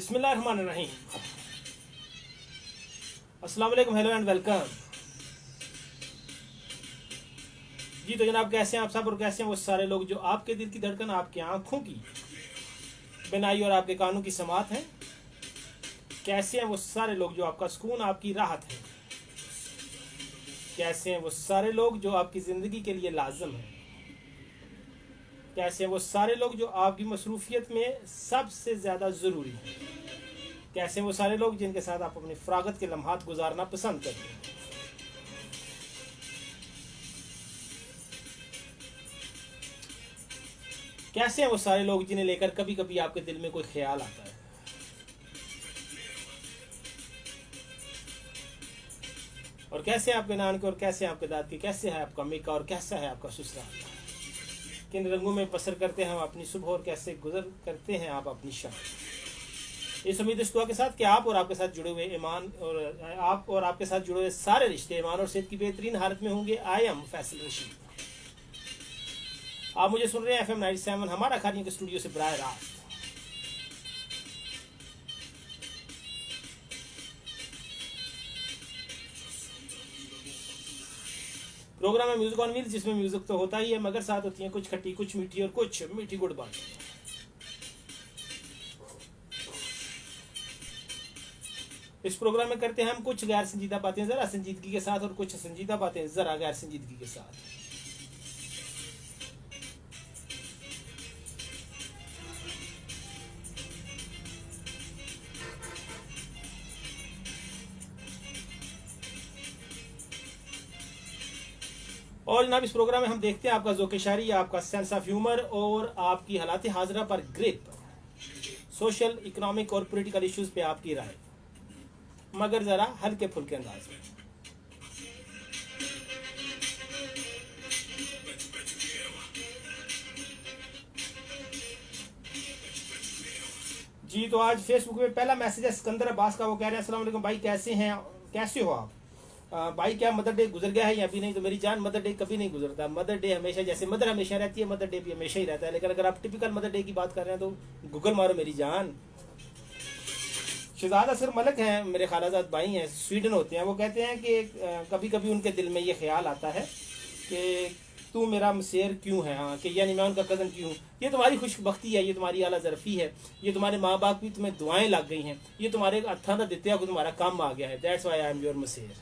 बिस्मिल्लाहिर्रहमानिर्रहीम। अस्सलाम वालेकुम, हेलो एंड वेलकम। जी तो जनाब, कैसे हैं आप सब और कैसे हैं वो सारे लोग जो आपके दिल की धड़कन, आपकी आंखों की बिनाई और आपके कानों की समात है। कैसे हैं वो सारे लोग जो आपका सुकून, आपकी राहत है। कैसे हैं वो सारे लोग जो आपकी ज़िंदगी के लिए लाजम है। कैसे हैं वो सारे लोग जो आपकी मसरूफियत में सबसे ज़्यादा ज़रूरी है। कैसे हैं वो सारे लोग जिनके साथ आप अपनी फरागत के लम्हात गुजारना पसंद करते हैं। कैसे हैं वो सारे लोग जिन्हें लेकर कभी कभी आपके दिल में कोई ख्याल आता है। और कैसे हैं आपके नान के, और कैसे हैं आपके दाद के, कैसे है आपका अम्मी का, और कैसा है आपका ससुराल। किन रंगों में बसर करते हैं हम अपनी सुबह, और कैसे गुजर करते हैं आप अपनी शाम। इस उम्मीद इस दुआ के साथ कि आप और आपके साथ जुड़े हुए ईमान और आप और आपके साथ जुड़े हुए सारे रिश्ते ईमान और सेहत की बेहतरीन हालत में होंगे। I am Faisal Rashid. आप मुझे सुन रहे हैं FM 97 हमारा खानी के स्टूडियो से बराह रास्त। प्रोग्राम है म्यूजिक ऑन व्हील्स, जिसमें म्यूजिक तो होता ही है मगर साथ होती है कुछ खट्टी, कुछ मीठी और कुछ मीठी गुड़ बातें। इस प्रोग्राम में करते हैं हम कुछ गैर संजीदा बातें जरा संजीदगी के साथ, और कुछ संजीदा बातें जरा गैर संजीदगी के साथ। और जनाब, इस प्रोग्राम में हम देखते हैं आपका ज़ौक़ शायरी, आपका सेंस ऑफ ह्यूमर और आपकी हालात हाजरा पर ग्रिप, सोशल, इकोनॉमिक और पॉलिटिकल इश्यूज पे आपकी राय, मगर ज़रा हल्के फुल्के अंदाज में। जी तो आज फेसबुक में पहला मैसेज है सिकंदर अब्बास का। वो कह रहे हैं अस्सलाम वालेकुम भाई, कैसे हैं, कैसे हो आप। भाई क्या मदर डे गुजर गया है या अभी नहीं। तो मेरी जान, मदर डे कभी नहीं गुजरता। मदर डे हमेशा, जैसे मदर हमेशा रहती है, मदर डे भी हमेशा ही रहता है। लेकिन अगर आप टिपिकल मदर डे की बात कर रहे हैं तो गूगल मारो मेरी जान। शहजाद असर मलिक हैं, मेरे खालाजाद भाई हैं, स्वीडन होते हैं। वो कहते हैं कि कभी कभी उनके दिल में ये ख्याल आता है कि तू मेरा मसेर क्यों है। हाँ, कि यानी मैं उनका कज़न क्यों। ये तुम्हारी खुशबख्ती है, ये तुम्हारी आला ज़रफ़ी है, ये तुम्हारे माँ बाप की तुम्हें दुआएं लग गई हैं, ये तुम्हारे अत्था दा दित्या को तुम्हारा काम आ गया है। That's why I am your मसेर।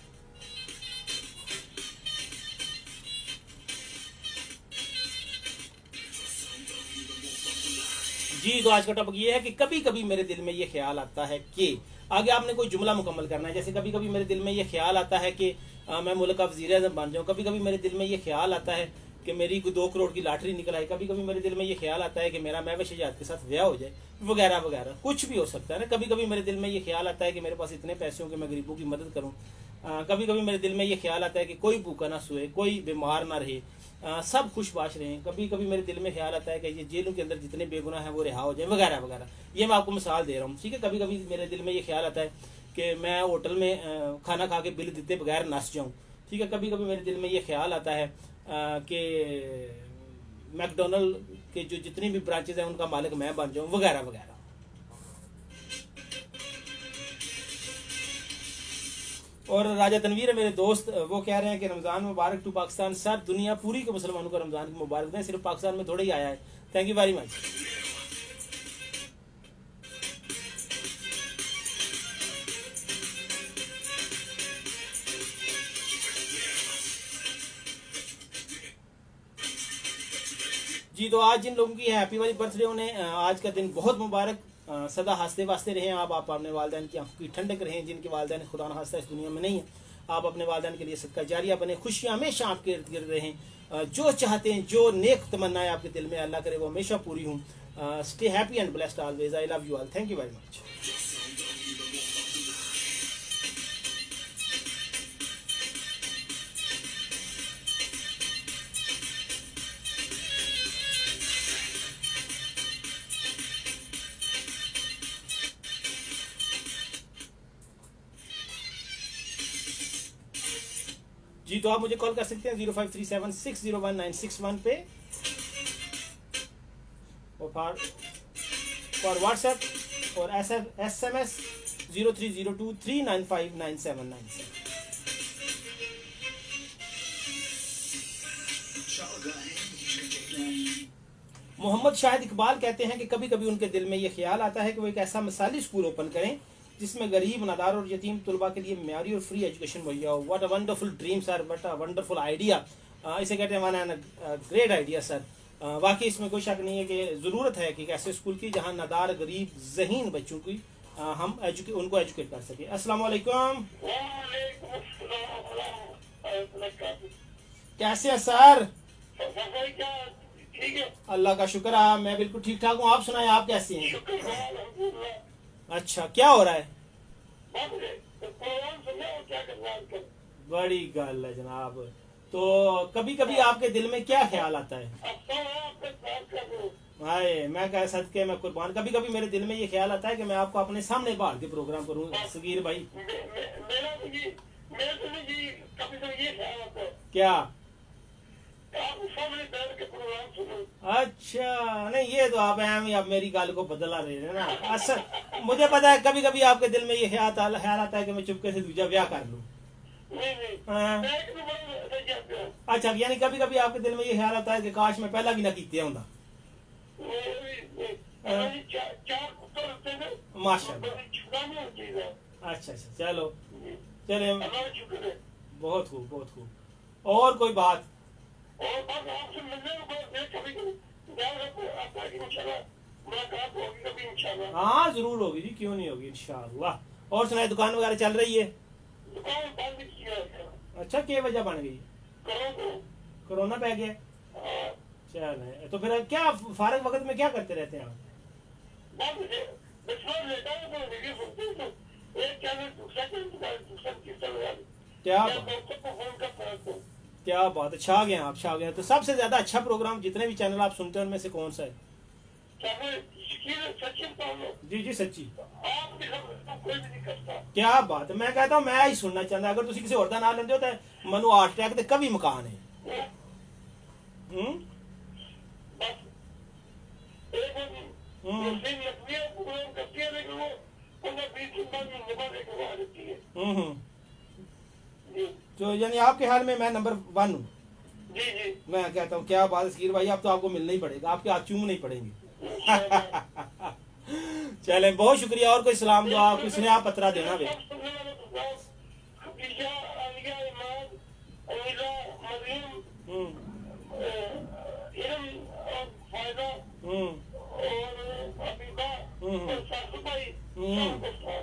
जी तो आज का टॉपिक ये है कि कभी कभी मेरे दिल में ये ख्याल आता है कि, आगे आपने कोई जुमला मुकम्मल करना है। जैसे कभी कभी मेरे दिल में ये ख्याल आता है कि मैं मुल्क का वज़ीर-ए-आज़म बन जाऊँ। कभी कभी मेरे दिल में ये ख्याल आता है कि मेरी 2 करोड़ की लॉटरी निकल आए। कभी कभी मेरे दिल में ये ख्याल आता है कि मेरा महवे शजात के साथ ब्याह हो जाए, वगैरह वगैरह। कुछ भी हो सकता है ना। कभी कभी मेरे दिल में ये ख्याल आता है कि मेरे पास इतने पैसे हों कि मैं गरीबों की मदद करूँ। कभी कभी मेरे दिल में ये ख्याल आता है कि कोई भूखा ना सोए, कोई बीमार ना रहे, सब खुशबाश रहें। कभी कभी मेरे दिल में ख्याल आता है कि ये जेलों के अंदर जितने बेगुनाह हैं वो रिहा हो जाए, वगैरह वगैरह। ये मैं आपको मिसाल दे रहा हूँ, ठीक है। कभी कभी मेरे दिल में ये ख्याल आता है कि मैं होटल में खाना खा के बिल देते बगैर नस जाऊँ, ठीक है। कभी कभी मेरे दिल में ये ख्याल आता है कि मैकडोनल्ड के जो जितनी भी ब्रांचेज हैं उनका मालिक मैं बन जाऊँ, वगैरह वगैरह। और राजा तनवीर है मेरे दोस्त, वो कह रहे हैं कि रमज़ान मुबारक टू पाकिस्तान। सर दुनिया पूरी के मुसलमानों को रमज़ान की मुबारक दें, सिर्फ पाकिस्तान में थोड़ा ही आया है। Thank you very much. जी तो आज जिन लोगों की हैप्पी वाली बर्थडे, उन्हें आज का दिन बहुत मुबारक। सदा हंसते वास्ते रहें आप अपने वालिदैन की आंखों की ठंडक रहें। जिनके वालिदैन खुदा न खास्ता इस दुनिया में नहीं है, आप अपने वालिदैन के लिए सदका जारिया बने। खुशियाँ हमेशा आपके इर्द गिर्द रहें। जो चाहते हैं, जो नेक तमन्नाएं आपके दिल में, अल्लाह करे वो हमेशा पूरी हूँ। Stay happy and blessed always. I love you all. Thank you very much. जी तो आप मुझे कॉल कर सकते हैं 0537601961 पे, और फॉर व्हाट्सएप और SMS 0302395979। मोहम्मद शाहिद इकबाल कहते हैं कि कभी कभी उनके दिल में ये ख्याल आता है कि वो एक ऐसा मिसाली स्कूल ओपन करें जिसमें गरीब, नादार और यतीम तलबा के लिए म्यारी और फ्री एजुकेशन मुहैया हो। What a wonderful dream sir, what a wonderful idea. इसे कहते हैं वन ग्रेट आइडिया सर। वाकई इसमें कोई शक नहीं है कि ज़रूरत है कि एक ऐसे स्कूल की जहाँ नादार, गरीब, ज़हीन बच्चों की हम उनको एजुकेट कर सकें। अस्सलाम वालेकुम। कैसे हैं सर? अल्लाह का शुक्र है, मैं बिल्कुल ठीक ठाक हूँ। आप सुनाएं, आप कैसे हैं? अच्छा, क्या हो रहा है? बड़ी गल है जनाब। तो कभी कभी आपके दिल में क्या ख्याल आता है? हाय, मैं कह सदके मैं कुर्बान। कभी कभी मेरे दिल में ये ख्याल आता है कि मैं आपको अपने सामने बाहर के प्रोग्राम करूँ सगीर भाई। क्या? अच्छा, नहीं ये तो आप अब मेरी गाल को बदला रहे हैं ना। असल मुझे पता है कभी कभी आपके दिल में ये ख्याल आता है कि मैं चुपके से दूसरा ब्याह कर लूं। अच्छा, यानी कभी कभी आपके दिल में ये ख्याल आता है कि काश मैं पहला भी ना कीते होंदा। माशाल्लाह। अच्छा, चलो चले, बहुत खूब बहुत खूब। और कोई बात? हाँ जरूर होगी जी, क्यों नहीं होगी, इंशाअल्लाह। और सुनाए, दुकान वगैरह चल रही है? अच्छा, क्या वजह बन गई? कोरोना पै गया? चल, तो फिर क्या फारग वक्त में क्या करते रहते हैं आप? क्या बात है, छा गए आप, छा गए। तो सबसे ज्यादा अच्छा प्रोग्राम जितने भी चैनल आप सुनते हैं उनमें से कौन सा है? जी जी सच्ची। क्या बात है, मैं कहता हूँ मैं ही सुनना चाहता। अगर तुम किसी और का नाम लेते हो तो मनु हार्ट अटैक ते कभी मकान है। तो यानी आपके हाल में मैं नंबर 1 हूँ। मैं कहता हूँ क्या बात है सकीर भाई, अब तो आपको मिलना ही पड़ेगा, आपके हाथ चूमने ही पड़ेंगे। चले, बहुत शुक्रिया। और कोई सलाम दुआ किसी ने आप पत्रा देना वे?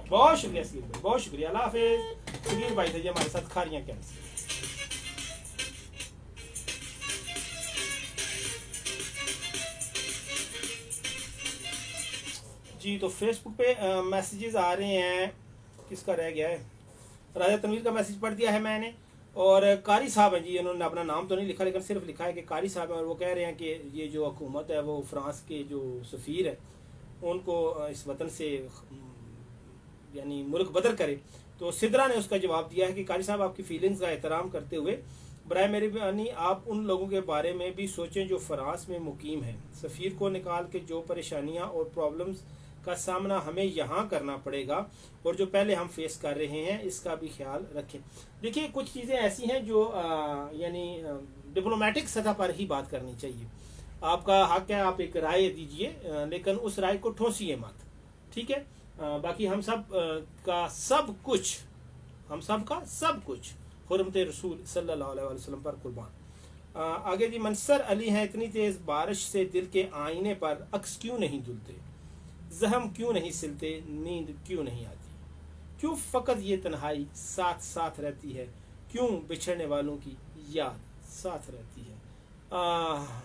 बहुत शुक्रिया सकीर भाई, बहुत शुक्रिया। अल्लाह हाफिज। सकीर भाई थे जी हमारे साथ खारियां कैंसर। जी, तो फेसबुक पे मैसेजेस आ रहे हैं। किसका रह गया है? राजा तनवीर का मैसेज पढ़ दिया है मैंने। और कारी साहब हैं जी, उन्होंने अपना नाम तो नहीं लिखा लेकिन सिर्फ लिखा है कि कारी साहब हैं। और वो कह रहे हैं कि ये जो हुकूमत है वो फ्रांस के जो सफ़ीर है उनको इस वतन से यानी मुल्क बदर करे। तो सिद्रा ने उसका जवाब दिया है कि कारी साहब, आपकी फीलिंग्स का एहतराम करते हुए बराए मेहरबानी आप उन लोगों के बारे में भी सोचें जो फ्रांस में मुकीम हैं। सफ़ीर को निकाल के जो परेशानियां और प्रॉब्लम्स का सामना हमें यहाँ करना पड़ेगा और जो पहले हम फेस कर रहे हैं इसका भी ख्याल रखें। देखिए, कुछ चीज़ें ऐसी हैं जो यानी डिप्लोमेटिक सतह पर ही बात करनी चाहिए। आपका हक है, आप एक राय दीजिए, लेकिन उस राय को ठोसिए मत, ठीक है? बाकी हम सब का सब कुछ, हम सब का सब कुछ हुर्मत रसूल सल्लल्लाहु अलैहि वसल्लम पर कुर्बान। आगे जी, मंसर अली हैं, इतनी तेज़ बारिश से दिल के आईने पर अक्स क्यों नहीं धुलते, जहम क्यों नहीं सिलते, नींद क्यों नहीं आती, क्यों फ़कत ये तन्हाई साथ साथ रहती है, क्यों बिछड़ने वालों की याद साथ रहती है।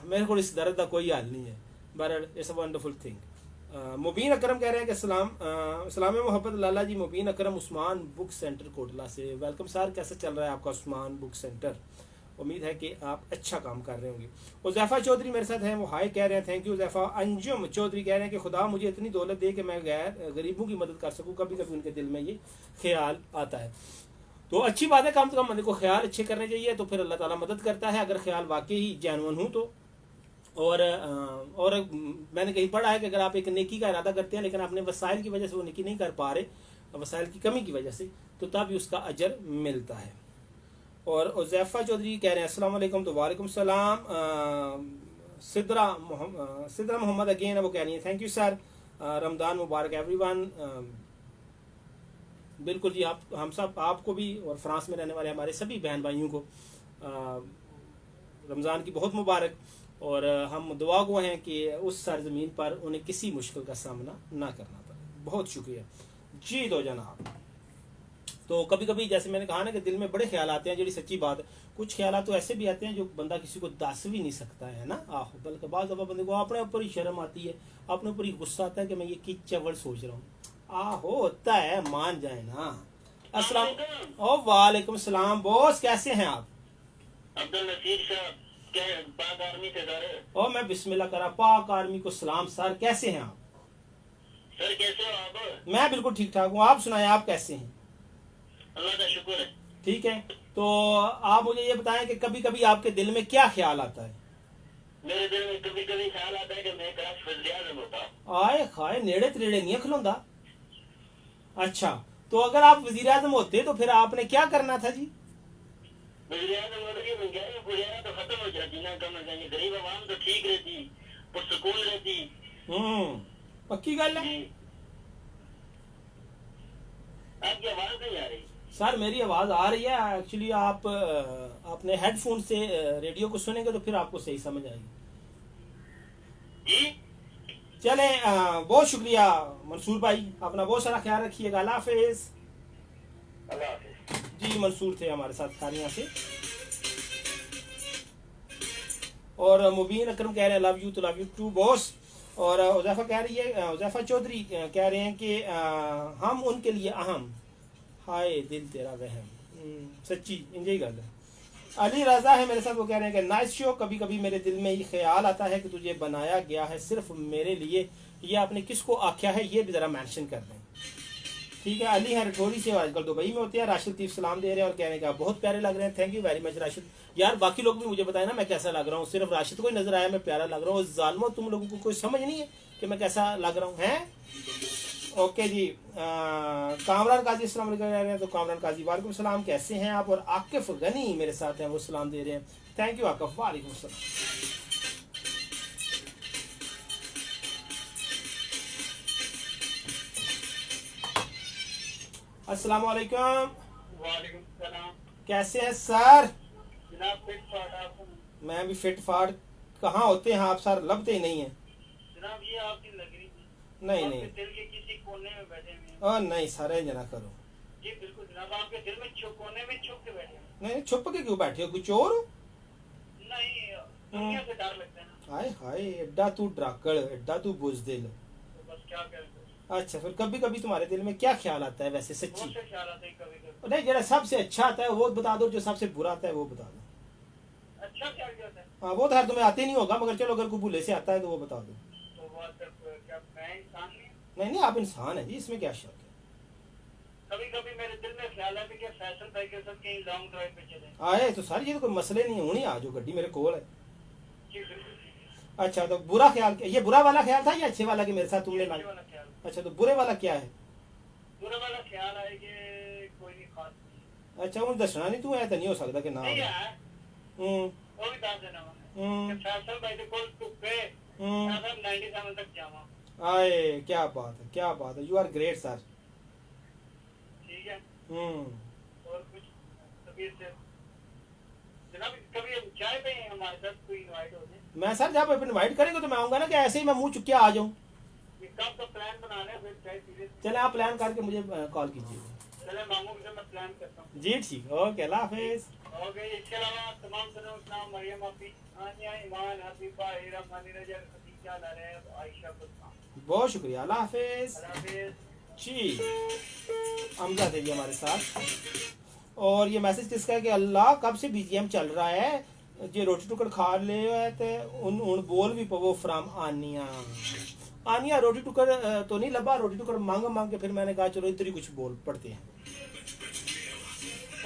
मेरे को इस दर्द का कोई हाल नहीं है, but it's a wonderful thing. Mubeen Akram कह रहे हैं कि सलाम मोहब्बत लाला जी। मुबीन अकरम उस्मान बुक सेंटर कोटला से। वेलकम सर, कैसा चल रहा है आपका उस्मान बुक सेंटर? उम्मीद है कि आप अच्छा काम कर रहे होंगे। उज़ैफ़ा चौधरी मेरे साथ हैं, वो हाय कह रहे हैं, थैंक यू उज़ैफ़ा। अंजुम चौधरी कह रहे हैं कि खुदा मुझे इतनी दौलत दे कि मैं गरीबों की मदद कर सकूं। कभी कभी उनके दिल में ये ख्याल आता है, तो अच्छी बात है, कम से कम बंदे को ख्याल अच्छे करने चाहिए, तो फिर अल्लाह ताला मदद करता है। अगर ख्याल वाकई ही जेन्युइन हो तो और मैंने कहीं पढ़ा है कि अगर आप एक नेकी का इरादा करते हैं लेकिन अपने वसाइल की वजह से वो नेकी नहीं कर पा रहे, वसाइल की कमी की वजह से, तो तब भी उसका अजर मिलता है। और उज़ैफ़ा चौधरी कह रहे हैं अस्सलाम वालेकुम। तो वालेकुम सलाम। सिद्रा मोहम्मद अगेन वो कह रही हैं thank you sir, Ramzan Mubarak everyone. बिल्कुल जी, आप हम सब आपको भी और फ्रांस में रहने वाले हमारे सभी बहन भाइयों को रमज़ान की बहुत मुबारक। और हम दुआ गो हैं कि उस सरजमीन पर उन्हें किसी मुश्किल का सामना ना करना पड़े। बहुत शुक्रिया जी। दो जनाब, तो कभी कभी जैसे मैंने कहा ना कि दिल में बड़े ख्याल आते हैं, जो सच्ची बात है। कुछ ख्याल तो ऐसे भी आते हैं जो बंदा किसी को दस भी नहीं सकता है ना, आहो, बल्कि बाज़ दफ़ा बंदे को अपने ऊपर ही शर्म आती है, अपने ऊपर ही गुस्सा आता है कि मैं ये की चवड़ सोच रहा हूँ। आहो, होता है, मान जाए ना। अस्सलाम ओ वालेकुम सलाम बॉस, कैसे हैं आप? अब्दुल नसीर साहब, क्या पाक आर्मी से सर? ओ मैं बिस्मिल्लाह करा, पाक आर्मी को सलाम सर, कैसे हैं आप? सर कैसे हो आप? मैं बिल्कुल ठीक ठाक हूँ, आप सुनाएं, आप कैसे हैं? अल्लाह का शुक्र है। ठीक है, तो आप मुझे ये बताएं कि कभी कभी आपके दिल में क्या ख्याल आता है? मेरे दिल में कभी कभी ख्याल आता है कि मैं काश वज़ीर आज़म होता। आए खाए, नेड़े त्रेड़े नहीं खिलौंदा। अच्छा, तो अगर आप वजीर आजम होते तो फिर आपने क्या करना था जी? वज़ीर आज़म होने की महंगाई गुजारा तो खत्म हो जाती ना, कम से कम गरीब आवाम तो ठीक रहती, पुरसुकून रहती। पक्की गल है। जी, आपकी आवाज नहीं आ रही। सर मेरी आवाज आ रही है एक्चुअली, आप अपने हेडफोन से रेडियो को सुनेंगे तो फिर आपको सही समझ आएगी जी। चले, बहुत शुक्रिया मंसूर भाई, अपना बहुत सारा ख्याल रखिएगा, अल्लाह हाफिज। अल्लाह हाफिज जी, मंसूर थे हमारे साथ खानिया से। और मुबीन अकरम कह रहे हैं लव यू, तो लव यू टू बॉस। और उज़ैफ़ा कह रही है, उज़ैफ़ा चौधरी कह रहे हैं कि हम उनके लिए अहम, हाय दिल तेरा वहम। सच्ची इंजॉय गल है। अली रजा है मेरे साथ, वो कह रहे हैं कि नाइस शो, कभी कभी मेरे दिल में ये ख्याल आता है कि तुझे बनाया गया है सिर्फ मेरे लिए, ये आपने किसको आख्या है ये भी ज़रा मेंशन कर दें। ठीक है, अली है रठौरी से, आजकल दुबई में होते हैं। राशिद तीफ सलाम दे रहे हैं और कहने का बहुत प्यारे लग रहे हैं, thank you very much Rashid. यार बाकी लोग भी मुझे बताए ना मैं कैसा लग रहा हूँ, सिर्फ राशिद को ही नजर आया मैं प्यारा लग रहा हूँ। जालमो, तुम लोगों को कोई समझ नहीं है कि मैं कैसा लग रहा हूँ हैं? ओके जी। कामरान काजी सलाम कह रहे हैं, तो कामरान काजी वालेकुम सलाम, कैसे हैं आप? और आकिफ गनी मेरे साथ हैं, वो सलाम दे रहे हैं, थैंक यू आकिफ, वालेकुम सलाम। अस्सलाम वालेकुम। वालेकुम सलाम। कैसे हैं सर? जनाब फिट फाट आप? मैं भी फिट फाट। कहाँ होते हैं आप सर, लभते ही नहीं है। जनाब ये आपकी लग रही नहीं नहीं, दिल के किसी कोने में बैठे हुए हैं। नहीं सर, ऐ जना करो। जी बिल्कुल जनाब, आपके दिल में कोने में छुप के बैठे हैं। नहीं, छुप के क्यों बैठे हो, कोई चोर हो? नहीं, दुनिया से डर लगता है ना। हाय हाय, एड्डा तू ड्राकड़, एड्डा तू बुजदिल। तो बस क्या करें। अच्छा, फिर कभी कभी तुम्हारे दिल में क्या ख्याल आता है वैसे सच्ची? बहुत से ख्याल आते हैं कभी कभी। नहीं, जरा सबसे अच्छा आता है वो बता दो, जो सबसे बुरा आता है वो बता दो। अच्छा क्या होता है? हाँ, वो तो यार तुम्हें आते नहीं होगा, मगर चलो अगर कोई भूले से आता है तो वो बता दो। तो वो क्या मैं इंसान नहीं? नहीं नहीं, आप इंसान है जी, इसमें क्या शक है। कभी कभी मेरे दिल में ख्याल आता है कि फैसल भाई के साथ कहीं लॉन्ग ड्राइव पे चले। आए तो सर ये तो कोई मसले नहीं है, हुणी आ जाओ, गड्डी मेरे कोल है। जी बिल्कुल। अच्छा, तो बुरा ख्याल, ये बुरा वाला ख्याल था या अच्छे वाला कि मेरे साथ तुमने अच्छे ना? वाला ख्याल। अच्छा, तो बुरे वाला क्या है? बुरा वाला ख्याल आए कि कोई नहीं खास नहीं। अच्छा, वो दसना नहीं, तू ऐसा नहीं हो सकता कि ना। नहीं है, हम्म वो भी दाद देना मैंने कि फैसल भाई के कोल टुके फैसल 97 तक जावा। आए, क्या बात है, क्या बात है, यू आर ग्रेट सर। ठीक है। और कुछ तबीयत से जनाब कभी हम चाय पे हमारे साथ कोई इनवाइट हो जाए? मैं सर जब इनवाइट करेंगे तो मैं आऊंगा ना, कि ऐसे ही मैं मुंह चुक के आ जाऊं? कब का प्लान बना लें फिर चाय पी लें। चले, आप प्लान करके मुझे कॉल कीजिए। चले मामू से मैं प्लान करता हूँ। जी ठीक, ओके, अल्लाह हाफिज। हो गई। इसके अलावा तमाम सनों नाम मरियम अपी आनिया ईमान हबीबा हीरा मानी रजल खदीजा लरेब आयशा कुलमान। बहुत शुक्रिया, अल्लाह हाफिज। अल्लाह हाफिज जी। हमजा देवी हमारे साथ। और ये मैसेज किसका है कि अल्लाह कब से बीजीएम चल रहा है, जे रोटी टुकड़ खा ले ते उन बोल भी पवो फ्राम आनिया। आनिया रोटी टुकड़ तो नहीं लबा, रोटी टुकड़ मांग मांग के फिर मैंने कहा चलो इधर ही कुछ बोल पड़ते हैं।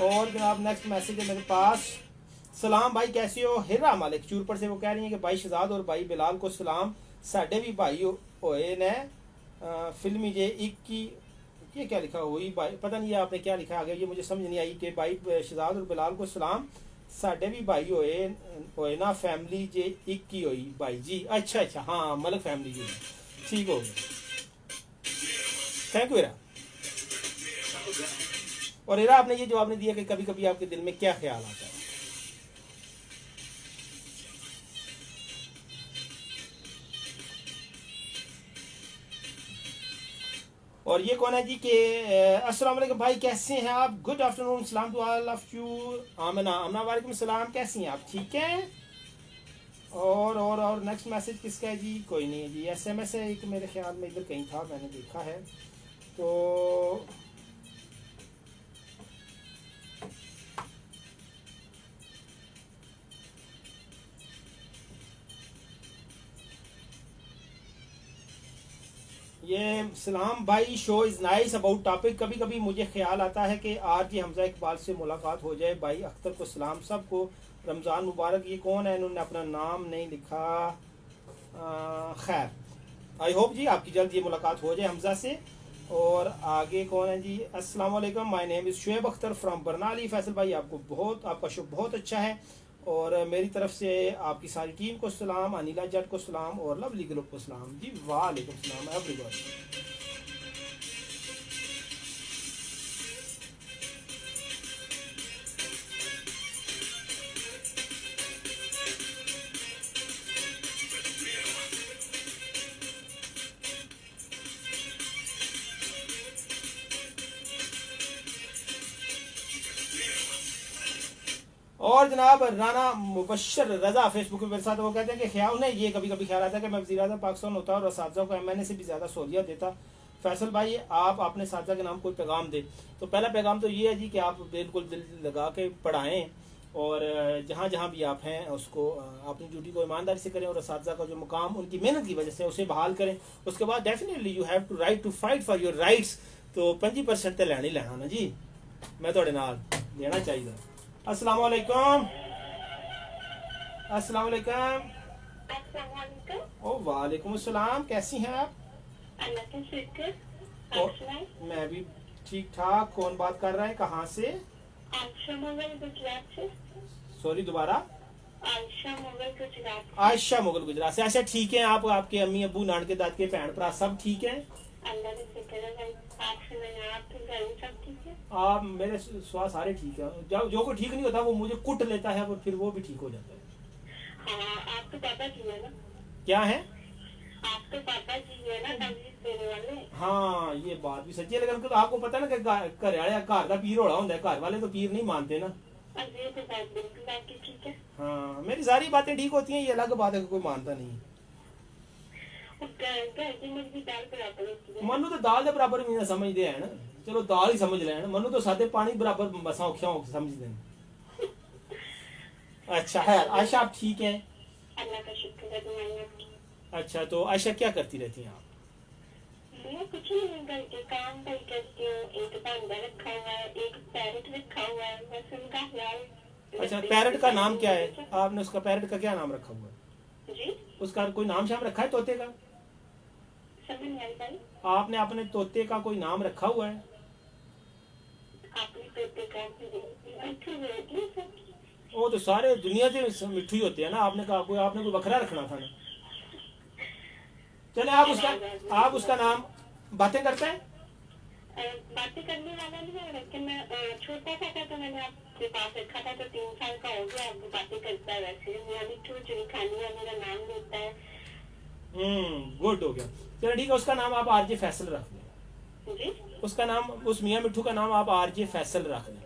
और जनाब नेक्स्ट मैसेज है मेरे पास, सलाम भाई कैसे हो। हिरा मालिक चूरपुर से वो कह रही हैं कि भाई शहजाद और भाई बिलाल को सलाम, साडे भी भाई होए ने फिल्मी जे एक की। ये क्या लिखा हुई भाई, पता नहीं है आपने क्या लिखा आगे, ये मुझे समझ नहीं आई कि भाई शहजाद और बिलाल को सलाम, साडे भी भाई होए ना फैमिली जे एक की हुई भाई जी। अच्छा अच्छा, हाँ मलिक फैमिली जी, ठीक हो गया, थैंक यू हिरा। और हिरा आपने ये जवाब नहीं दिया कि कभी कभी आपके दिल में क्या ख्याल आता है। और ये कौन है जी के अस्सलाम वालेकुम भाई कैसे हैं आप, गुड आफ्टरनून, सलाम टू ऑल ऑफ यू। आमना आमना वालेकुम सलाम, कैसी हैं आप, ठीक हैं। और नेक्स्ट मैसेज किसका है जी, कोई नहीं है जी, एसएमएस है एक मेरे ख्याल में इधर कहीं था, मैंने देखा है तो। ये सलाम भाई, show is nice about topic, कभी कभी मुझे ख्याल आता है कि आज ये हमजा इकबाल से मुलाकात हो जाए। भाई अख्तर को सलाम, सबको रमज़ान मुबारक। ये कौन है, इन्होंने अपना नाम नहीं लिखा, खैर आई होप जी आपकी जल्द ये मुलाकात हो जाए हमजा से। और आगे कौन है जी, अस्सलाम वालेकुम, my name is Shoaib Akhtar from Barnali. Faisal भाई आपका शो बहुत अच्छा है और मेरी तरफ से आपकी सारी टीम को सलाम, अनिला जट को सलाम और लवली ग्रुप को सलाम जी। वालेकुम सलाम एवरीवन। और जनाब राना मुबशर रजा फेसबुक पे मेरे साथ, वो कहते हैं कि ख्याल उन्हें ये कभी कभी ख्याल आता है कि मैं वज़ीर-ए-आज़म पाकिस्तान होता और असातिज़ा को एमएनए से भी ज़्यादा सहूलियत देता। फैसल भाई आप अपने साथिया के नाम कोई पैगाम दे, तो पहला पैगाम तो ये है जी कि आप बिल्कुल दिल लगा के पढ़ाएं और जहाँ जहाँ भी आप हैं उसको अपनी ड्यूटी को ईमानदारी से करें और असातिज़ा का जो मुकाम उनकी मेहनत की वजह से उसे बहाल करें। उसके बाद definitely you have to right to fight for your rights. तो 25% तो लेना ही लेना ना जी, मैं थोड़े नाल देना चाहिए। अस्सलाम वालेकुम, अस्सलाम वालेकुम। ओ वालेकुम अस्सलाम, कैसी हैं आप। अल्लाह का शुक्र, और मैं भी ठीक ठाक। कौन बात कर रहा है, कहाँ से। आयशा मुगल गुजरात से। सॉरी दोबारा। आयशा मुगल गुजरात से। आयशा मुगल गुजरात से। अच्छा ठीक है, आप आपके अम्मी अब्बू नानके दादके भैन भरा सब ठीक है। अल्लाह का शुक्र है भाई, आप सुनाइए, आपके घर में सब ठीक है। आप मेरे स्वास्थ्य सारे ठीक है, जो कोई ठीक नहीं होता वो मुझे कुट लेता है और फिर वो भी ठीक हो जाता है। हाँ आप तो पापा जी है ना। क्या है, आप तो पापा जी है ना, तमीज देने वाले। हाँ ये बात भी सच्ची है, लेकिन आपको पता है ना कि घर वाले घर का पीर होड़ा होता है, घर वाले तो पीर नहीं मानते ना। ये तो बात बिल्कुल आपकी ठीक है। हाँ मेरी सारी बातें ठीक होती हैं, ये अलग बात है कि कोई मानता नहीं। घर की मुर्गी दाल बराबर होती है। मनु तो दाल के बराबर भी ना समझते हैं ना, चलो दाल ही समझ लें, मनु तो सादे पानी बराबर मसा औखिया समझते हैं। अच्छा है आयशा, आप ठीक हैं। अल्लाह का शुक्र है, दुआएं आपकी। अच्छा तो आयशा क्या करती रहती हैं आप। मैं कुछ नहीं, घर के काम भाई करती हूँ। एक भांडा रखा हुआ है, एक पैरेट रखा हुआ है, बस उनका ख्याल। अच्छा पैरट का नाम क्या है, आपने उसका पैरट का क्या नाम रखा हुआ है जी, उसका कोई नाम शाम रखा है तोते का। समझ नहीं आई भाई। आपने अपने तोते का कोई नाम रखा हुआ है। आपने तोते का मिठू बोलती है सब। वो तो सारे दुनिया के मिठू ही होते हैं ना, आपने कहा कोई आपने कोई बकरा रखना था ना। चले आप उसका नाम बातें करते हैं। बातें करने वाला नहीं है, लेकिन मैं छोटा सा था तो मैंने आपके पास रखा था, तो 3 साल का हो गया, अब बातें करता है। वैसे मेरा मिठू चुरी खानी है, मेरा नाम लेता है। गुड हो गया। चलो ठीक है, उसका नाम आप आरजे फैसल रख लें। जी उसका नाम, उस मियाँ मिठू का नाम आप आरजे फैसल रख लें।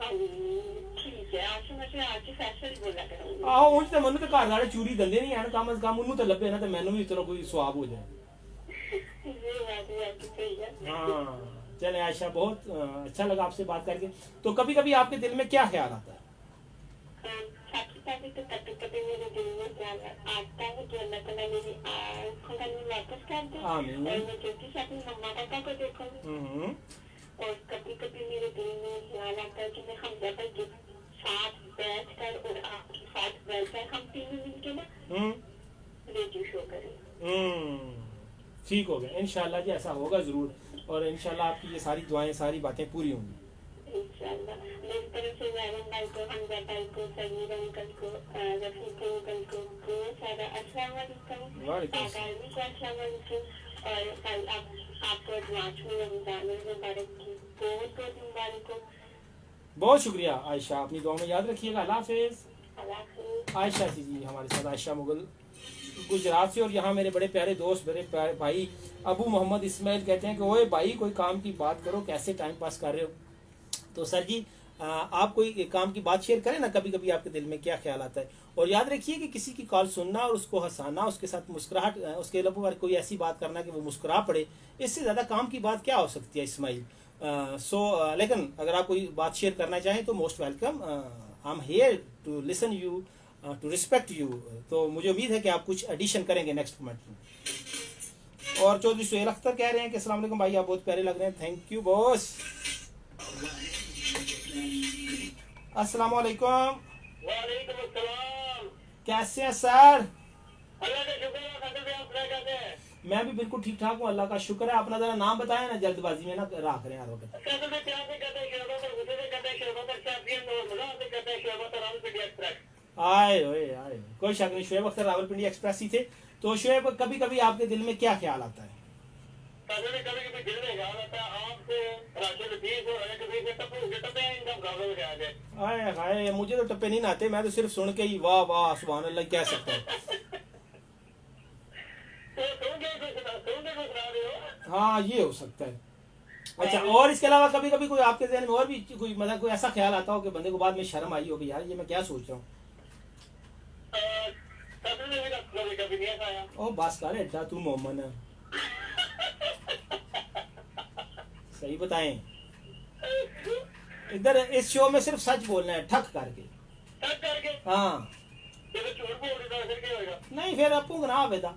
हाँ ठीक है, आज मुझे आज ही फैसल बोला करूँगी। आहो उंज ते मनु ते घर वाले चूरी दंदे नहीं है, कम से कम उन्होंने तो लभे ना, तो मैनू भी चलो कोई स्वाब हो जाए। ये बात भी आपकी सही है। हाँ चले आयशा, बहुत अच्छा लगा आपसे बात करके। तो कभी कभी आपके दिल में क्या ख्याल आता है। सबसे पहले तो कभी कभी मेरे दिल में ख्याल आता है कि अल्लाह ताला मेरी आँखों का नींद वापस कर दे और मैं जल्दी से अपनी मम्मा पापा को देखूँ। और कभी कभी मेरे दिल में ख्याल आता है कि मैं हमजा भाई के साथ बैठ कर ठीक हो गया इंशाल्लाह जी, ऐसा होगा ज़रूर, और इंशाल्लाह आपकी ये सारी दुआएं, सारी बातें पूरी होंगी। इंशाल्लाह। मेरी तरफ से मैडम भाई को, हमजा भाई को, समीर अंकल को, रफीक अंकल को बहुत सारा अस्सलाम वालेकुम, आगामी को अस्सलाम वालेकुम, और कल आपको 5वीं रमजान मुबारक की बहुत बहुत मुबारक हो। बहुत शुक्रिया आयशा, अपनी दुआ में याद रखिएगा। अल्लाह हाफिज़। अल्लाह हाफिज़। आयशा जी हमारे साथ, आयशा मुगल गुजरात से, और यहाँ मेरे बड़े प्यारे दोस्त, मेरे प्यारे भाई अबू मोहम्मद इस्माइल कहते हैं कि ओए भाई कोई काम की बात करो, कैसे टाइम पास कर रहे हो। तो सर जी आप कोई काम की बात शेयर करें ना, कभी कभी आपके दिल में क्या ख्याल आता है। और याद रखिए कि किसी की कॉल सुनना और उसको हंसाना, उसके साथ मुस्कुराहट, उसके लबों पर कोई ऐसी बात करना कि वो मुस्कुरा पड़े, इससे ज़्यादा काम की बात क्या हो सकती है इस्माइल। लेकिन अगर आप कोई बात शेयर करना चाहें तो most welcome, I am here to listen you, to respect you. तो मुझे उम्मीद है कि आप कुछ एडिशन करेंगे नेक्स्ट कमेंट में। और चौधरी सुहेल अख्तर कह रहे हैं कि अस्सलाम वालेकुम भाई, आप बहुत प्यारे लग रहे हैं, थैंक यू बॉस। अस्सलाम वालेकुम। वालेकुम अस्सलाम। कैसे हैं सर? अल्लाह का शुक्र है, आप कैसे हैं? मैं भी बिल्कुल ठीक ठाक हूँ, अल्लाह का शुक्र है। अपना जरा नाम बताएं ना, जल्दबाजी में ना राख रहे हैं यार वक्त। आए ओए आए, कोई शक नहीं, शुएब अख्तर रावलपिंडी एक्सप्रेस ही थे। तो शुएब, कभी कभी आपके दिल में क्या ख्याल आता है? कभी कभी दिल में ख्याल आता है आपसे राशिद फीस और एक फीस से टप्पे इनका मुकाबला में आ जाए। आए हाय, मुझे तो टप्पे नहीं आते, मैं तो सिर्फ सुन के ही वाह वाह सुभान अल्लाह कह सकता हूँ। हाँ ये हो सकता है। अच्छा, और इसके अलावा कभी कभी कोई आपके ज़हन में और भी कोई मतलब कोई ऐसा ख्याल आता हो कि बंदे को बाद में शर्म आई हो कि यार ये मैं क्या सोच रहा हूँ? ओ बस कर एड्डा तू मोमन है, सही बताएं। इधर इस शो में सिर्फ सच बोलना है, ठक करके। हाँ नहीं, फिर आपको गुनाह बेदा।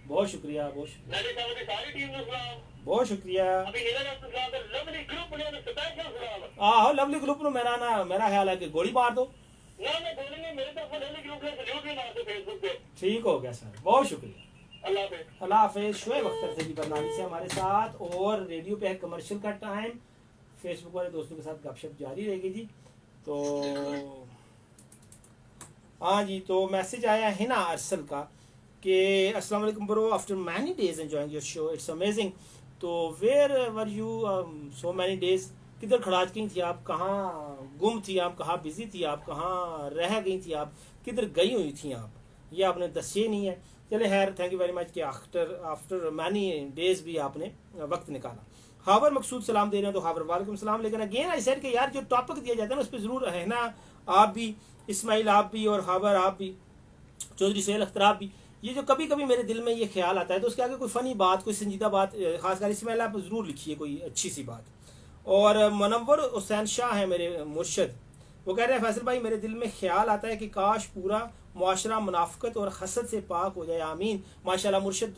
बहुत शुक्रिया, बहुत शुक्रिया, बहुत शुक्रिया। आहो लवली ग्रुप नु मेरा ख्याल है कि गोली मार दो। ठीक हो गया सर, बहुत शुक्रिया, अल्लाह हाफिज़। शुएब अख्तर थे जी बरनाली से हमारे साथ, और रेडियो पे है कमर्शियल का टाइम, फेसबुक वाले दोस्तों के साथ गपशप जारी रहेगी जी। तो हाँ जी, तो मैसेज आया है ना अरसल का कि अस्सलाम वालेकुम bro, after many days enjoying your show, it's amazing. तो where were you so many days, किधर खड़ाज गई थी आप, कहाँ गुम थी आप, कहाँ बिजी थी आप, कहाँ रह गई थी आप, किधर गई हुई थी आप, ये आपने दसे नहीं है। चले खैर, थैंक यू वेरी मच कि आफ्टर मैनी डेज भी आपने वक्त निकाला। हावर मकसूद सलाम दे रहे हैं, तो हावर वालेकुम सलाम। लेकिन अगेन आई सेड कि यार जो टॉपिक दिया जाता है ना उस पर जरूर रहना, आप भी इस्माइल आप भी, और हावर आप भी, चौधरी सुहेल अख्तर आप भी। ये जो कभी कभी मेरे दिल में ये ख्याल आता है, तो उसके आगे कोई फ़नी बात, कोई संजीदा बात, खासकर इस्माइल आप ज़रूर लिखिए कोई अच्छी सी बात। और मुनव्वर हुसैन शाह है मेरे मुर्शद, वो कह रहे हैं फैसल भाई मेरे दिल में ख्याल आता है कि काश पूरा मुआशरा मुनाफकत और हसद से पाक हो जाए, आमीन। माशाल्लाह मुर्शद,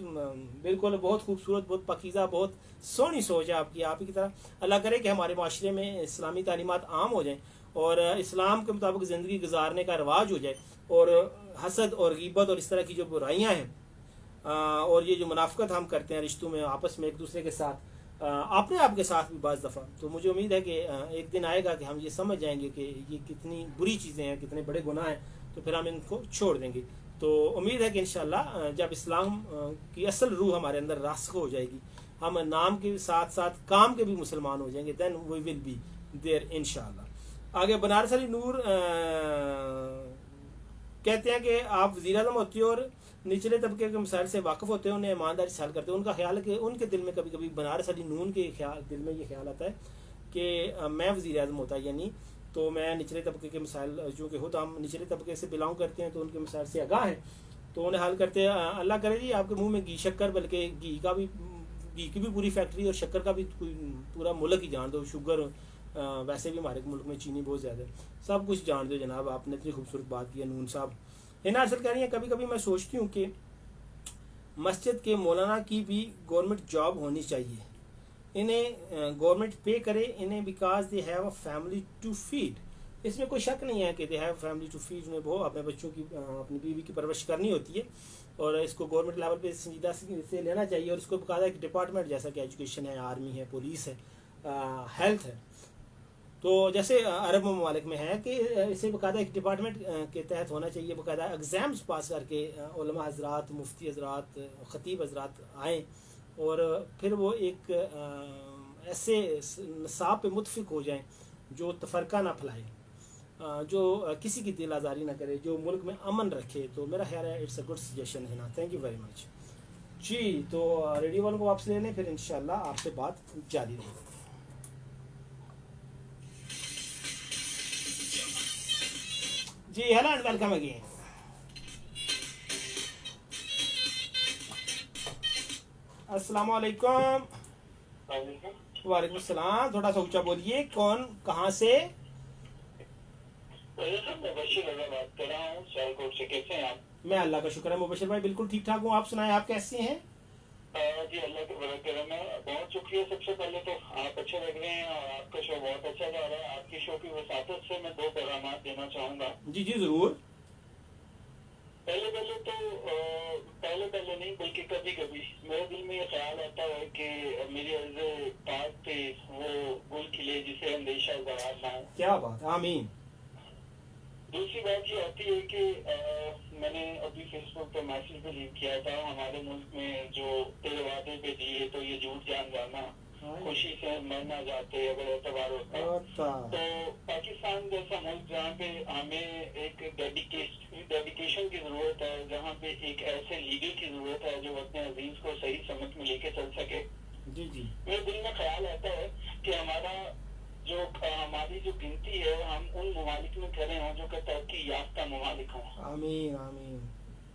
बिल्कुल बहुत खूबसूरत, बहुत पकीज़ा, बहुत सोहनी सोच है आपकी, आप ही की तरह। अल्लाह करे कि हमारे माशरे में इस्लामी तालीमात आम हो जाएँ और इस्लाम के मुताबिक ज़िंदगी गुजारने का रवाज हो जाए, और हसद और ग़ीबत और इस तरह की जो बुराइयाँ हैं और ये जो मुनाफकत हम करते हैं रिश्तों में आपस में एक दूसरे के साथ, अपने आप के साथ भी बाज़ दफ़ा, तो मुझे उम्मीद है कि एक दिन आएगा कि हम ये समझ जाएंगे कि ये कितनी बुरी चीज़ें हैं, कितने बड़े गुनाह हैं, तो फिर हम इनको छोड़ देंगे। तो उम्मीद है कि इंशाल्लाह जब इस्लाम की असल रूह हमारे अंदर रास्ख हो जाएगी, हम नाम के साथ साथ काम के भी मुसलमान हो जाएंगे, then we will be there इंशाल्लाह। आगे बनारस अली नूर कहते हैं कि आप वज़ीर आज़म होते हो और निचले तबके के मसाइल से वाकिफ़ होते हैं, उन्हें ईमानदारी से हल करते हैं। उनका ख्याल है कि उनके दिल में कभी कभी बनारस अली नून के दिल में ये ख्याल आता है कि मैं वज़ीर आज़म होता यानी तो मैं निचले तबके के मसाइल, जो कि होता हम निचले तबके से बिलोंग करते हैं तो उनके मसाइल से आगाह हैं, तो उन्हें हल करते हैं। अल्लाह करे जी आपके मुँह में घी शक्कर, बल्कि घी की भी पूरी फैक्ट्री और शक्कर का भी पूरा मुल्क ही जान दो, शुगर वैसे भी हमारे मुल्क में चीनी बहुत ज़्यादा है, सब कुछ जान दो जनाब। आपने इतनी खूबसूरत बात की है नून साहब। हिना अरसल कह रही है कभी कभी मैं सोचती हूँ कि मस्जिद के मौलाना की भी गवर्नमेंट जॉब होनी चाहिए, इन्हें गवर्नमेंट पे करे इन्हें because they have a family to feed. इसमें कोई शक नहीं है कि they have family to feed, उन्हें वो अपने बच्चों की अपनी बीवी की परवरिश करनी होती है और इसको गवर्नमेंट लेवल पे संजीदा से लेना चाहिए और इसको बकायदा एक डिपार्टमेंट जैसा कि एजुकेशन है, आर्मी है, पुलिस है, हेल्थ है, तो जैसे अरब ममालिक में है कि इसे बाकायदा एक डिपार्टमेंट के तहत होना चाहिए, बाकायदा एग्ज़ाम्स पास करके उलमा हजरात, मुफ्ती हजरात, ख़तीब हजरात आएँ और फिर वो एक ऐसे नसाब पे मुतफिक हो जाएं जो तफरका ना फैलाए, जो किसी की दिल आज़ारी ना करे, जो मुल्क में अमन रखे। तो मेरा ख्याल है इट्स अ गुड सजेशन है ना। थैंक यू वेरी मच जी। तो रेडियो वन को वापस ले लें, फिर इंशाल्लाह आपसे बात जारी रहेगी। जी हेलो एंड वेलकम अगेन। अस्सलाम वालेकुम। वालेकुम सलाम। थोड़ा सा ऊंचा बोलिए, कौन कहाँ से? बात कर रहा हूँ सियालकोट से। कैसे हैं आप? मैं अल्लाह का शुक्र है मुबशिर भाई बिल्कुल ठीक ठाक हूँ। आप सुनाएं, आप कैसे हैं? जी अल्लाह के बड़ा करम है। बहुत शुक्रिया। सबसे पहले तो आप अच्छे लग रहे हैं और आपका शो बहुत अच्छा जा रहा है। आपकी शो की वसातत से मैं 2 पैगाम देना चाहूँगा। जी जी जरूर। पहले नहीं बल्कि कभी कभी मेरे दिल में ये ख्याल आता है कि मेरे अर्ज़ पाक पे वो गुल खिले जिसे अंदेशा ज़वाल ना हो। क्या बात, आमीन। दूसरी बात ये आती है कि मैंने अभी फेसबुक पे मैसेज भी लीव किया था, हमारे मुल्क में जो तेरे वादे पे दिए तो ये झूठ जान जाना, खुशी से मर ना जाते अगर एतबार होता। तो पाकिस्तान जैसा मुल्क जहाँ पे हमें एक डेडिकेशन की जरूरत है, जहाँ पे एक ऐसे लीडर की जरूरत है जो अपने अजीज को सही समझ में लेके चल सके। जी जी। मेरे दिल में ख्याल आता है कि हमारी जो गिनती है हम उन ममालिक में खड़े हों जो कि तरक्की याफ्ता ममालिक हों। आमीन आमीन।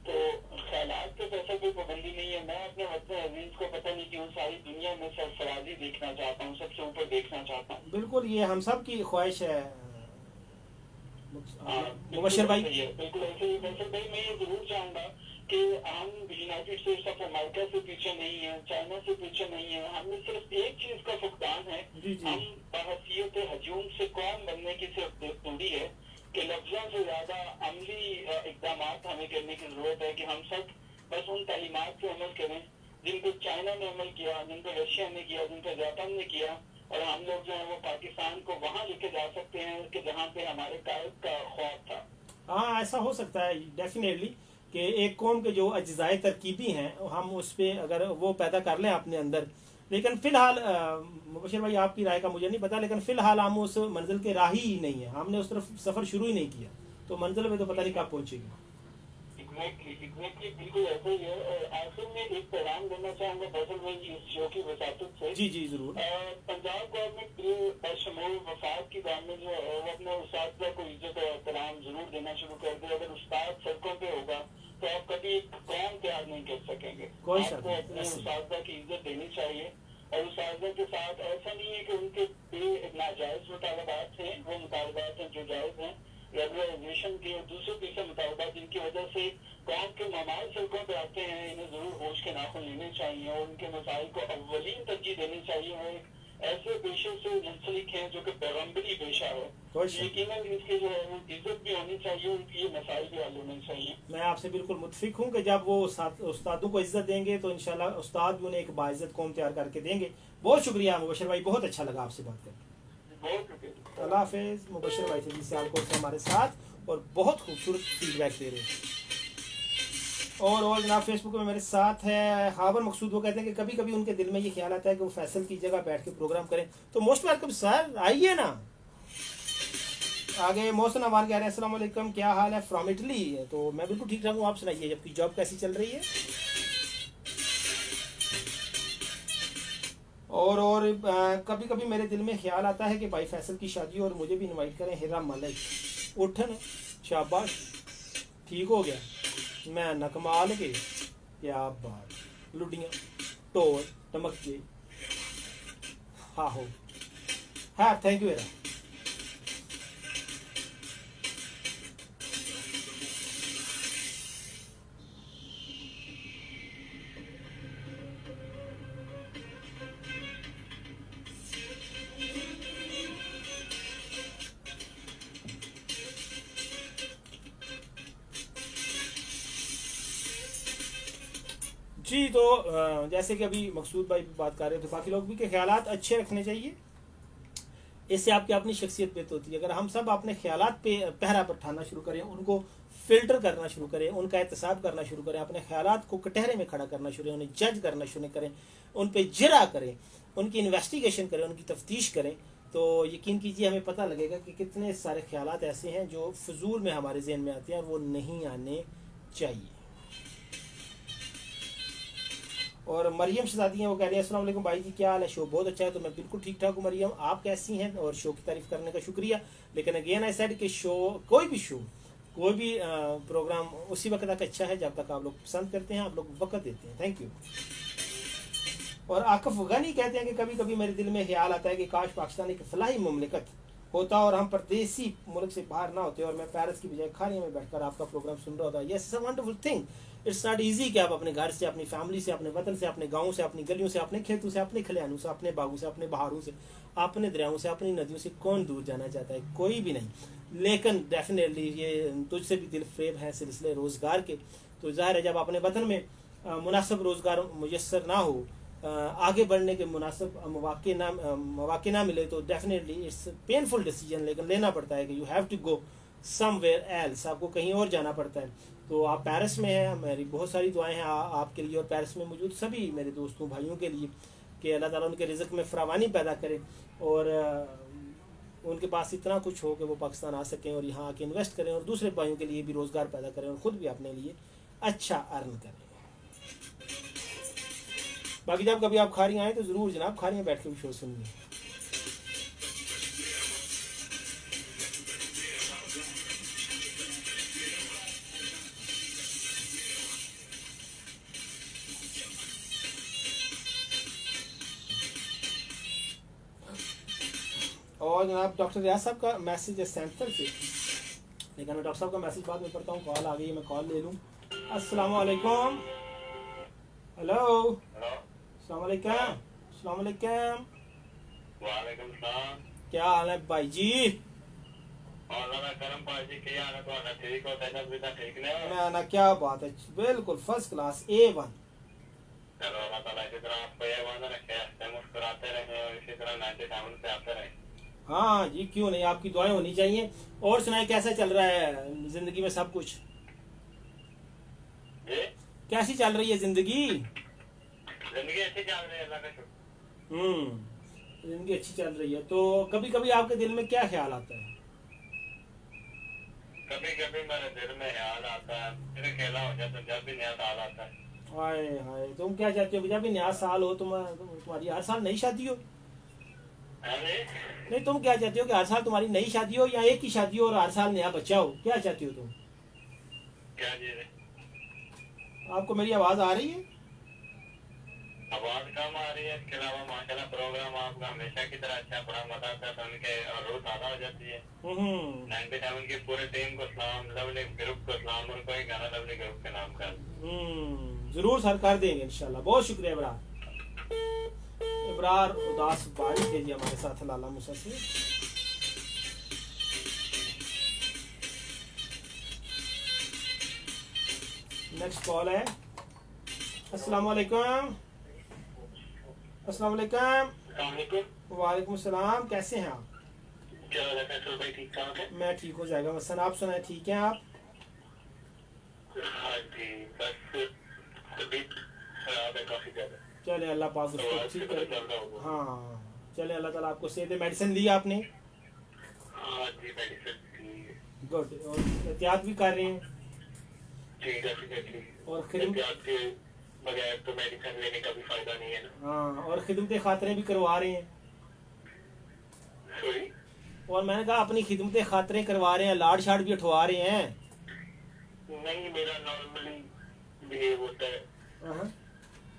तो ख्यालात पे पैसे कोई पाबंदी नहीं है। मैं अपने वतन अजीज को पता नहीं क्यों सारी दुनिया में सरफराजी देखना चाहता हूँ, सबसे ऊपर देखना चाहता हूँ। बिल्कुल ये हम सब की ख्वाहिश है मुबशिर भाई। बिल्कुल ऐसे ही। मुबशिर भाई मैं ये जरूर चाहूंगा कि हम यूनाइटेड स्टेट्स ऑफ अमेरिका से पीछे नहीं है, चाइना से पीछे नहीं है। हमें सिर्फ एक चीज का फुकदान है। हम बहसीयत हजूम से कौम बनने की सिर्फ दूरी है कि लफ्जों से ज्यादा अमली इकदाम हमें करने की जरूरत है कि हम सब बस उन तालीमात पे अमल करें जिनको चाइना ने अमल किया, जिनको रशिया ने किया, जिनको जापान ने किया, और हम लोग जो है वो पाकिस्तान को वहाँ लेके जा सकते हैं कि जहाँ पे हमारे कायद का ख्वाब था। हाँ ऐसा हो सकता है डेफिनेटली कि एक कौम के जो अज्जाए तरकीबी हैं हम उस पर अगर वो पैदा कर लें अपने अंदर। लेकिन फिलहाल मुबशिर भाई आपकी राय का मुझे नहीं पता, लेकिन फिलहाल हम उस मंजिल के राही ही नहीं है, हमने उस तरफ सफ़र शुरू ही नहीं किया, तो मंजिल में तो पता नहीं कब पहुँचेगी। एग्जैक्टली बिल्कुल ऐसा ही है। और आखिर में एक पैगाम देना चाहूँगा फैसल भाई इस शो की वसातत से। जी जी जरूर। पंजाब गवर्नमेंट बशमूल वफाक की गवर्नमेंट जो है वो अपने उस्ताद को इज्जत और एहतराम जरूर देना शुरू कर दे। अगर उस्ताद सड़कों पे होगा तो आप कभी एक कौम तैयार नहीं कर सकेंगे। आपको अपने उस्ताद की इज्जत देनी चाहिए और उस्ताद के साथ ऐसा नहीं है कि उनके नाजायज मुतालबात हैं, वो मुतालबात हैं जो जायज हैं, रेगुलराइजेशन के और दूसरे तीसरे मुतालबात जिनकी वजह से कौम के ममाल सड़कों पे आते हैं, इन्हें जरूर होश के नाखुन लेने चाहिए और उनके मसाइल को अव्वलीन तरजीह देनी चाहिए। और एक ऐसे पेशे से मुंसलिक हैं जो कि पैगम्बरी पेशा है, यकीनन इसके जो है वो इज्जत भी होनी चाहिए और ये मसाइल भी हल होने चाहिए। मैं आपसे बिल्कुल मुतफिक हूँ कि जब वो उस्तादों को इज्जत देंगे तो इंशाल्लाह उस्ताद भी उन्हें एक बाइज्जत कौम तैयार करके देंगे। बहुत शुक्रिया मुबशिर भाई, बहुत अच्छा लगा आपसे बात करके। अल्लाह हाफिज़। मुबशिर भाई थे सियालकोट से हमारे साथ और बहुत खूबसूरत फीडबैक दे रहे हैं। और जनाब फेसबुक में मेरे साथ है हावर मकसूद। वो कहते हैं कि कभी कभी उनके दिल में ये ख्याल आता है कि वो फैसल की जगह बैठ के प्रोग्राम करें, तो मोस्ट वेलकम सर, आइए ना। आगे मोहसिन अमान कह रहे हैं अस्सलाम वालेकुम, क्या हाल है फ्रॉम इटली। तो मैं बिल्कुल ठीक ठाक हूँ, आप सुनाइए आपकी जॉब कैसी चल रही है। और कभी कभी मेरे दिल में ख्याल आता है कि भाई फैसल की शादी और मुझे भी इनवाइट करें। हिरा मलिक उठन शाबाश, ठीक हो गया, मैं न कमाल के, क्या बात, लुडियाँ टोर टमके, हाँ हो हाँ थैंक यू। जी, तो जैसे कि अभी मकसूद भाई बात कर रहे थे, बाकी लोग भी के ख्यालात अच्छे रखने चाहिए, इससे आपकी अपनी शख्सियत बेहतर होती है। अगर हम सब अपने ख्यालात पे पहरा बैठाना शुरू करें, उनको फिल्टर करना शुरू करें, उनका एहतसाब करना शुरू करें, अपने ख्यालात को कटहरे में खड़ा करना शुरू करें, उन्हें जज करना शुरू करें, उन पर जरा करें, उनकी इन्वेस्टिगेशन करें, उनकी तफ्तीश करें, तो यकीन कीजिए हमें पता लगेगा कि कितने सारे ख्यालात ऐसे हैं जो फजूल में हमारे जहन में आते हैं और वो नहीं आने चाहिए। और मरियम शहजादी हैं, वो कह रही है अस्सलाम वालेकुम भाई जी, क्या हाल है? शो बहुत अच्छा है। तो मैं बिल्कुल ठीक ठाक हूँ मरियम, आप कैसी हैं? और शो की तारीफ करने का शुक्रिया। लेकिन अगेन आई सेड कि शो, कोई भी प्रोग्राम उसी वक्त तक अच्छा है जब तक आप लोग पसंद करते हैं, आप लोग वक्त देते हैं। Thank you. और आकफ गनी कहते हैं कि कभी कभी मेरे दिल में ख्याल आता है कि काश पाकिस्तान एक फलाही मुमलिकत होता और हम परदेसी मुल्क से बाहर ना होते और मैं पेरिस की बजाय खालिया में बैठकर आपका प्रोग्राम सुन रहा होता। Yes, it's a wonderful thing. It's not easy कि आप अपने घर से, अपनी फैमिली से, अपने वतन से, अपने गाँव से, अपनी गलियों से, अपने खेतों से, अपने खलिहानों से, अपने बागों से, अपने बहारों से, अपने दरियाओं से, अपनी नदियों से कौन दूर जाना चाहता है? कोई भी नहीं। लेकिन डेफिनेटली ये तुझसे भी दिल फेब है सिलसिले रोज़गार के। तो ज़ाहिर है जब अपने वतन में मुनासिब रोज़गार मुयसर ना हो, आगे बढ़ने के मुनासिब मौके ना मिले, तो डेफिनेटली इट्स पेनफुल डिसीजन, लेकिन लेना पड़ता है कि you have to go somewhere else, आपको कहीं और जाना पड़ता है। तो आप पेरिस में हैं, मेरी बहुत सारी दुआएं हैं आपके लिए और पेरिस में मौजूद सभी मेरे दोस्तों भाइयों के लिए कि अल्लाह ताला उनके रिज़्क़ में फरावानी पैदा करे और उनके पास इतना कुछ हो कि वो पाकिस्तान आ सकें और यहाँ आके इन्वेस्ट करें और दूसरे भाइयों के लिए भी रोज़गार पैदा करें और ख़ुद भी अपने लिए अच्छा अर्न करें। बाकी जब कभी आप खारी आए तो ज़रूर जनाब खारी में बैठ के भी शो सुनिए। और जनाब डॉक्टर रियाज साहब का मैसेज है सेंटर से, लेकिन मैं डॉक्टर साहब का मैसेज बाद में पढ़ता हूँ। कॉल आ गई है, मैं कॉल ले लूँ। अस्सलाम वालेकुम। हेलो, अस्सलाम वालेकुम। अस्सलाम वालेकुम। वालेकुम सलाम। क्या हाल है भाई जी? ना ना, क्या बात है, बिल्कुल फर्स्ट क्लास A1। चलो अल्लाह ताला इसी तरह आपको ये वादा रखे, हंसते मुस्कुराते रहे और इसी तरह 97 पे आते रहे। हाँ जी, क्यों नहीं, आपकी दुआएं होनी चाहिए। और सुनाए कैसा चल रहा है जिंदगी में सब कुछ? जी, कैसी चल रही है जिंदगी? जिंदगी अच्छी चल रही है, अल्लाह का शुक्र। जिंदगी अच्छी चल रही है। तो कभी कभी आपके दिल में क्या ख्याल आता है? कभी कभी मेरे दिल में ख्याल आता है, फिर अकेला हो जाता, जब भी नया साल आता है। हाय हाय, तुम क्या चाहते हो? जब भी नया साल हो तुम्हारी हर साल नई शादी हो? नहीं, तुम क्या चाहते हो कि हर साल तुम्हारी नई शादी हो या एक ही शादी हो और हर साल नया बच्चा हो? क्या चाहती हो तुम? क्या जी? आपको मेरी आवाज आ रही है? आवाज कम आ रही है। इसके अलावा माशाल्लाह प्रोग्राम आपका हमेशा की तरह अच्छा, बड़ा मजा आता है सुन के और रूह ताज़ा हो जाती है। 97 की पूरे टीम को सलाम, लवली ग्रुप को सलाम और कोई गाना लवली ग्रुप के नाम कर। जरूर सर, कर देंगे इंशाल्लाह। बहुत शुक्रिया इब्रार। इब्रार उदास बारी थे जी हमारे साथ लाला मूसा से। नेक्स्ट कॉल है। अस्सलाम वालेकुम। अस्सलाम वालेकुम। वालेकुम सलाम, कैसे हैं आप? क्या हाल है फैसल भाई, ठीक ठाक है? मैं ठीक हो जाएगा मसन, आप सुनाए ठीक हैं आप? हाँ जी, बस तबीयत खराब है काफी ज्यादा। चले अल्लाह पाक उसको ठीक करे। हाँ चले, अल्लाह ताला आपको सेहत दे। मेडिसिन ली आपने? हाँ जी, मेडिसिन गुड। और एहतियात भी कर रहे हैं? जी, डेफिनेटली। और खिदमत के बगैर तो मेडिसिन लेने का भी फायदा नहीं है ना। हाँ, और खिदमत खातरे भी करवा रहे हैं? सॉरी? और मैंने कहा अपनी खिदमत खातरे करवा रहे हैं, लाड़ शाड़ भी उठवा रहे हैं? नहीं, मेरा नॉर्मली बिहेव होता है।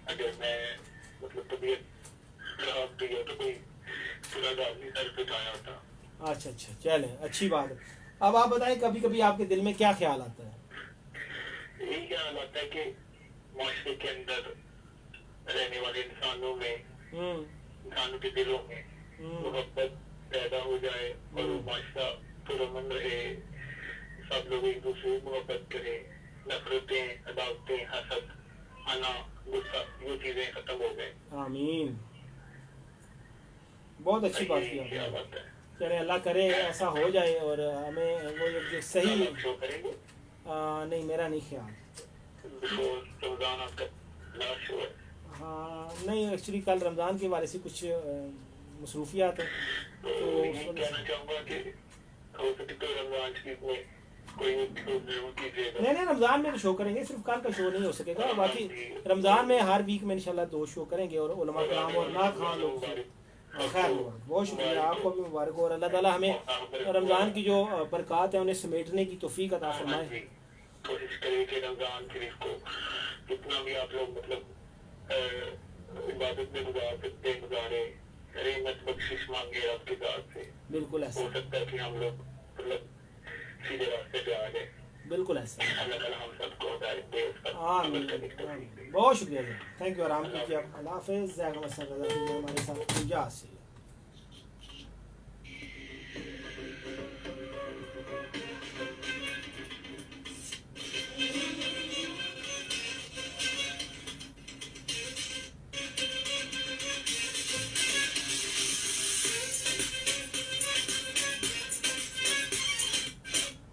अगर मैं मतलब तबीयत खराब भी है तो कोई पूरा आदमी सर पे खाया होता। अच्छा अच्छा, चलें अच्छी बात है। अब आप बताएं, कभी कभी आपके दिल में क्या ख्याल आता है? यही ख्याल आता है कि माशरे के अंदर रहने वाले इंसानों में, इंसानों के दिलों में मोहब्बत पैदा हो जाए और वो माशरा पुरअमन रहे, सब लोग एक दूसरे से मोहब्बत करें, नफरतें, अदावतें, हसद आना, गुस्सा, वो चीजें खत्म हो गए। आमीन। बहुत अच्छी बात की क्या आपने। बात है। चले अल्लाह करे ऐसा हो जाए और हमें वो जो सही शो करेंगे नहीं मेरा नहीं ख्याल। बिफोर रमजान, आपका लास्ट शो है। हाँ नहीं, एक्चुअली कल रमज़ान के हवाले से कुछ मसरूफियात हैं तो ये कहना चाहूँगा कि हो सके तो रमजान शरीफ में कोई शो जरूर कीजिएगा। नहीं रमज़ान में तो शो करेंगे, सिर्फ कल का शो नहीं हो सकेगा। बाकी रमज़ान में हर वीक में इंशाल्लाह 2 शो करेंगे और उलमा कराम और ना खान लोग से खैर मुबारक। बहुत शुक्रिया, आपको भी मुबारक हो और अल्लाह ताला हमें रमज़ान की जो बरक़ात है उन्हें समेटने की तौफीक अता फरमाए। कोशिश करिए कि रमजान शरीफ को जितना भी आप लोग मतलब इबादत में गुजार सकते हैं गुजारे, रहमत बख्शिश मांगे आपकी ज़ात से। बिल्कुल ऐसा हो सकता है कि हम लोग मतलब सीधे रास्ते पे आ जाए। बिल्कुल ऐसा। अल्लाह ताला हम सबको हिदायत दे, उसका आमीन आमीन। बहुत शुक्रिया सर, थैंक यू। आराम कीजिए आप। अल्लाह हाफ़िज़। हमारे साथ पूजा से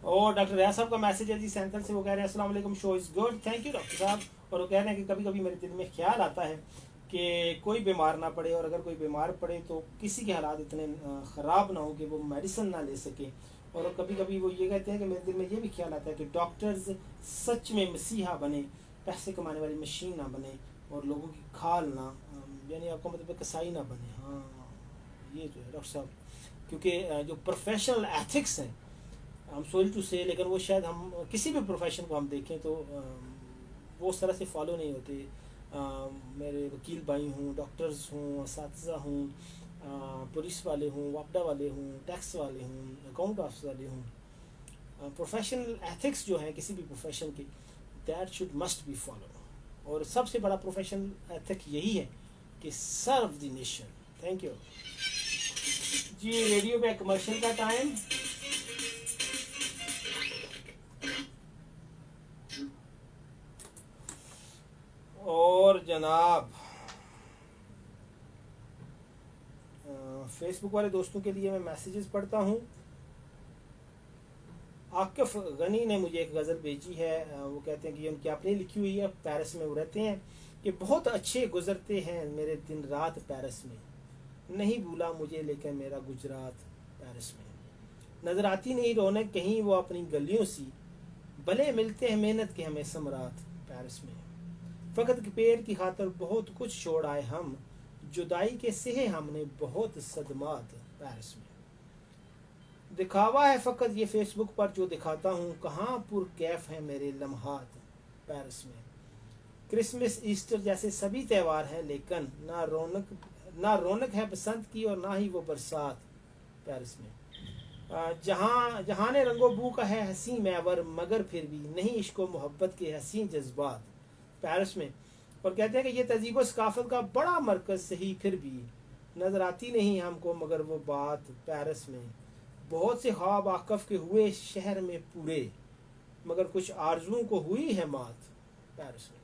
और डॉक्टर रियाज साहब का मैसेज है जी सैंतल से। वो कह रहे हैं अस्सलाम वालेकुम, show is good, thank you doctor साहब। और वो कह रहे हैं कि कभी कभी मेरे दिल में ख्याल आता है कि कोई बीमार ना पड़े, और अगर कोई बीमार पड़े तो किसी के हालात इतने ख़राब ना हो कि वो मेडिसिन ना ले सके। और कभी कभी वो ये कहते हैं कि मेरे दिल में ये भी ख्याल आता है कि डॉक्टर्स सच में मसीहा बने, पैसे कमाने वाली मशीन ना बने और लोगों की खाल ना, यानी आपका मतलब कसाई ना बने। हाँ ये जो है डॉक्टर साहब, क्योंकि जो प्रोफेशनल एथिक्स हैं, हम सॉरी टू से, लेकिन वो शायद हम किसी भी प्रोफेशन को हम देखें तो वो उस तरह से फॉलो नहीं होते। मेरे वकील भाई हूँ, डॉक्टर्स हूँ, असातिज़ा हूँ, पुलिस वाले हूँ, वापडा वाले हूँ, टैक्स वाले हूँ, अकाउंट ऑफिस वाले हूँ, प्रोफेशनल एथिक्स जो है किसी भी प्रोफेशन की, that should must be follow. और सबसे बड़ा प्रोफेशनल एथिक यही है कि serve the nation. Thank you ji. Radio पे कमर्शियल का टाइम। और जनाब फेसबुक वाले दोस्तों के लिए मैं मैसेजेस पढ़ता हूँ। आकिफ गनी ने मुझे एक गज़ल भेजी है। वो कहते हैं कि उनकी अपनी लिखी हुई है, पेरिस में वो रहते हैं, कि बहुत अच्छे गुजरते हैं मेरे दिन रात पेरिस में, नहीं भूला मुझे लेकिन मेरा गुजरात पेरिस में, नज़र आती नहीं रौनक कहीं वो अपनी गलियों सी, भले मिलते हैं मेहनत के हमें समरात पेरिस में, फ़कत के पेड़ की खातर बहुत कुछ छोड़ आए हम, जुदाई के सहे हमने बहुत सदमात पेरिस में, दिखावा है फ़कत ये फेसबुक पर जो दिखाता हूँ, कहाँ पुरकैफ है मेरे लम्हात पेरिस में, क्रिसमस ईस्टर जैसे सभी त्यौहार हैं लेकिन ना रौनक है बसंत की और ना ही वो बरसात पेरिस में, जहाँ ने रंगो बू का है हसी मैवर मगर फिर भी नहीं इश्क व मोहब्बत के हसीन जज्बात पेरिस में। और कहते हैं कि ये तहजीब व सकाफत का बड़ा मरकज़ सही फिर भी नज़र आती नहीं हमको मगर वो बात पेरिस में, बहुत से ख्वाब आकफ के हुए शहर में पूरे मगर कुछ आरजुओं को हुई है मात पेरिस में।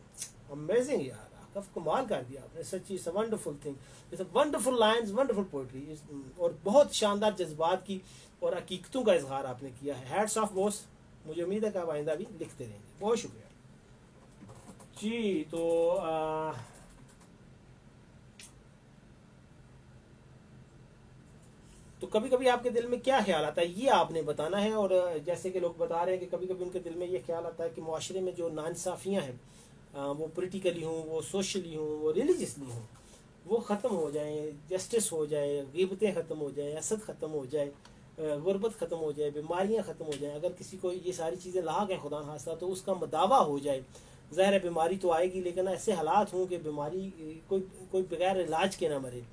अमेजिंग यार, आकफ कमाल कर दिया आपने, सच्ची it's a wonderful thing, it's a wonderful lines, wonderful poetry, और बहुत शानदार जज्बात की और हकीकतों का इजहार आपने किया है। हैट्स ऑफ बॉस, मुझे उम्मीद है कि आप आइंदा भी लिखते रहेंगे। बहुत शुक्रिया जी। तो कभी कभी आपके दिल में क्या ख्याल आता है ये आपने बताना है। और जैसे कि लोग बता रहे हैं कि कभी कभी उनके दिल में ये ख्याल आता है कि मुआशरे में जो नाइंसाफ़ियाँ हैं, वो पॉलिटिकली हों, वो सोशली हों, वो रिलीजियसली हों, वो ख़त्म हो जाएं, जस्टिस हो जाए, ग़ीबतें ख़त्म हो जाएं, हसद ख़त्म हो जाए, गुर्बत ख़त्म हो जाए, बीमारियाँ ख़त्म हो जाएं। अगर किसी को ये सारी चीज़ें लाक हैं खुदा न खास्ता तो उसका मदावा हो जाए। ज़ाहिर है बीमारी तो आएगी लेकिन ऐसे हालात हों कि बीमारी कोई बगैर इलाज के ना मरे,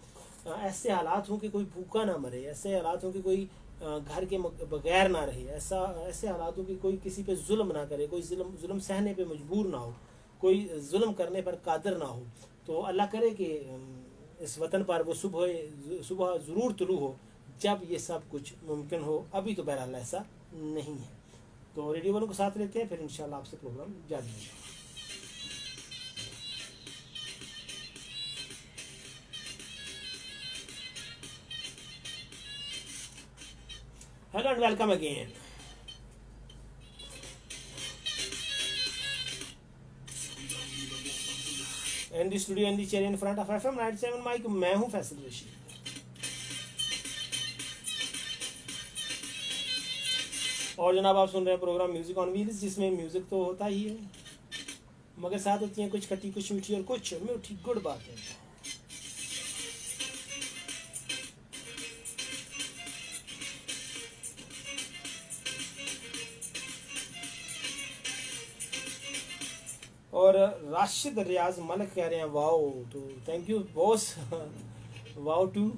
ऐसे हालात हों कि कोई भूखा ना मरे, ऐसे हालात हों कि कोई घर के बगैर ना रहे, ऐसे हालात हों कि कोई किसी पे जुल्म ना करे, कोई जुल्म सहने पे मजबूर ना हो, कोई जुल्म करने पर कादिर ना हो। तो अल्लाह करे कि इस वतन पर वो सुबह ज़रूर तुलू हो जब ये सब कुछ मुमकिन हो। अभी तो बहरहाल ऐसा नहीं है। तो रेडियो वालों को साथ लेते हैं, फिर इंशाल्लाह आपसे प्रोग्राम जारी होगा। Hello and welcome again. In the studio, in the chair in front of FM 97 mic मैं हूं फैसल रशीद। और जनाब आप सुन रहे हैं प्रोग्राम म्यूजिक ऑन व्हील्स, जिसमें म्यूजिक तो होता ही है मगर साथ होती हैं कुछ खट्टी, कुछ मीठी और कुछ मीठी गुड बातें। और राशिद रियाज मलिक कह रहे हैं वाओ, तो thank you boss, wow too.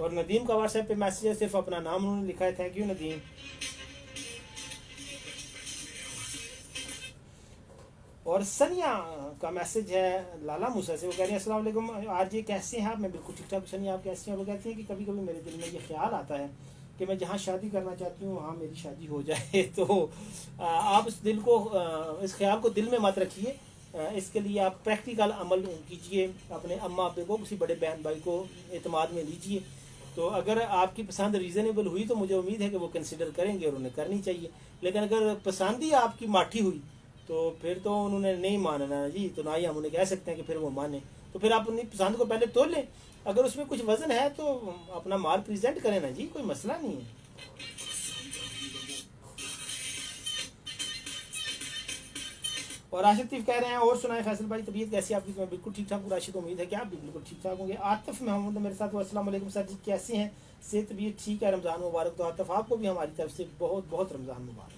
और नदीम का व्हाट्सएप पे मैसेज है, सिर्फ अपना नाम उन्होंने लिखा है, थैंक यू नदीम। और सनिया का मैसेज है लाला मूसा से, वो कह रहे हैं अस्सलाम वालेकुम आरजे कैसे हैं आप? मैं बिल्कुल ठीक ठाक। सनिया आप कैसे हैं? वो कहती हैं कि कभी कभी मेरे दिल में ये ख्याल आता है कि मैं जहाँ शादी करना चाहती हूँ वहाँ मेरी शादी हो जाए। तो आप इस दिल को, इस ख्याल को दिल में मत रखिए, इसके लिए आप प्रैक्टिकल अमल कीजिए, अपने अम्मा अब्बे को, किसी बड़े बहन भाई को एतमाद में लीजिए। तो अगर आपकी पसंद रीज़नेबल हुई तो मुझे उम्मीद है कि वो कंसिडर करेंगे और उन्हें करनी चाहिए। लेकिन अगर पसंद ही आपकी माठी हुई तो फिर तो उन्होंने नहीं मानना जी, तो ना ही हम उन्हें कह सकते हैं कि फिर वो माने। तो फिर आप अपनी पसंद को पहले तोल लें, अगर उसमें कुछ वजन है तो अपना माल प्रेजेंट करें ना जी, कोई मसला नहीं है। और राशिद तीफ कह रहे हैं और सुनाए फैसल भाई तबीयत कैसी आपकी? मैं बिल्कुल ठीक ठाक हूँ राशिद, उम्मीद है कि आप भी बिल्कुल ठीक ठाक होंगे। आतिफ मोहम्मद मेरे साथ, अस्सलाम वालेकुम सर जी कैसे हैं? सेहत तबीयत ठीक है, रमज़ान मुबारक। तो आतिफ आपको भी हमारी तरफ से बहुत बहुत रमज़ान मुबारक।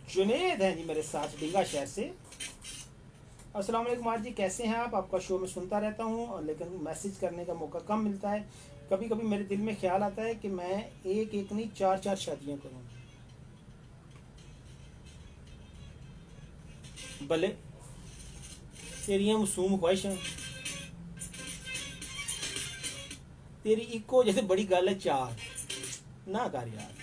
जुनेद हैं जी मेरे साथ डींगा शहर से। अस्सलाम वालेकुम आज जी कैसे हैं आप? आपका शो में सुनता रहता हूँ लेकिन मैसेज करने का मौका कम मिलता है। कभी कभी मेरे दिल में ख्याल आता है कि मैं एक एक नहीं चार चार शादियां करूँ। भले तेरियां मासूम ख्वाहिशां तेरी इको जैसे बड़ी गल है चार ना कर यार।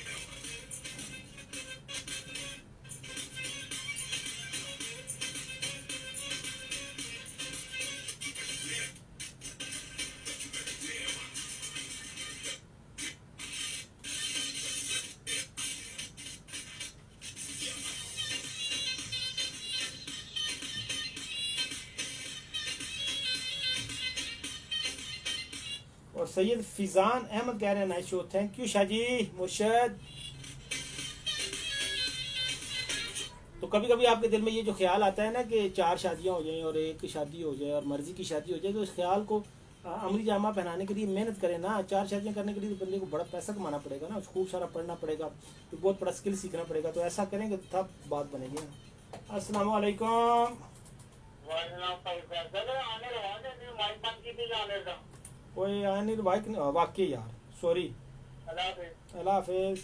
और सैयद फिजान अहमद कह रहे हैं nice show, thank you Shaji Murshad. तो कभी कभी आपके दिल में ये जो ख्याल आता है ना कि चार शादियां हो जाएं और एक शादी हो जाए और मर्जी की शादी हो जाए, तो इस ख्याल को अमली जामा पहनाने के लिए मेहनत करें ना। चार शादियां करने के लिए तो बंदे को बड़ा पैसा कमाना पड़ेगा ना, खूब सारा पढ़ना पड़ेगा, तो बहुत बड़ा स्किल सीखना पड़ेगा। तो ऐसा करेंगे तो तब बात बनेगी ना। अस्सलाम वालेकुम। कोई आया नहीं भाई, वाकई यार सॉरी। अल्लाह हाफिज।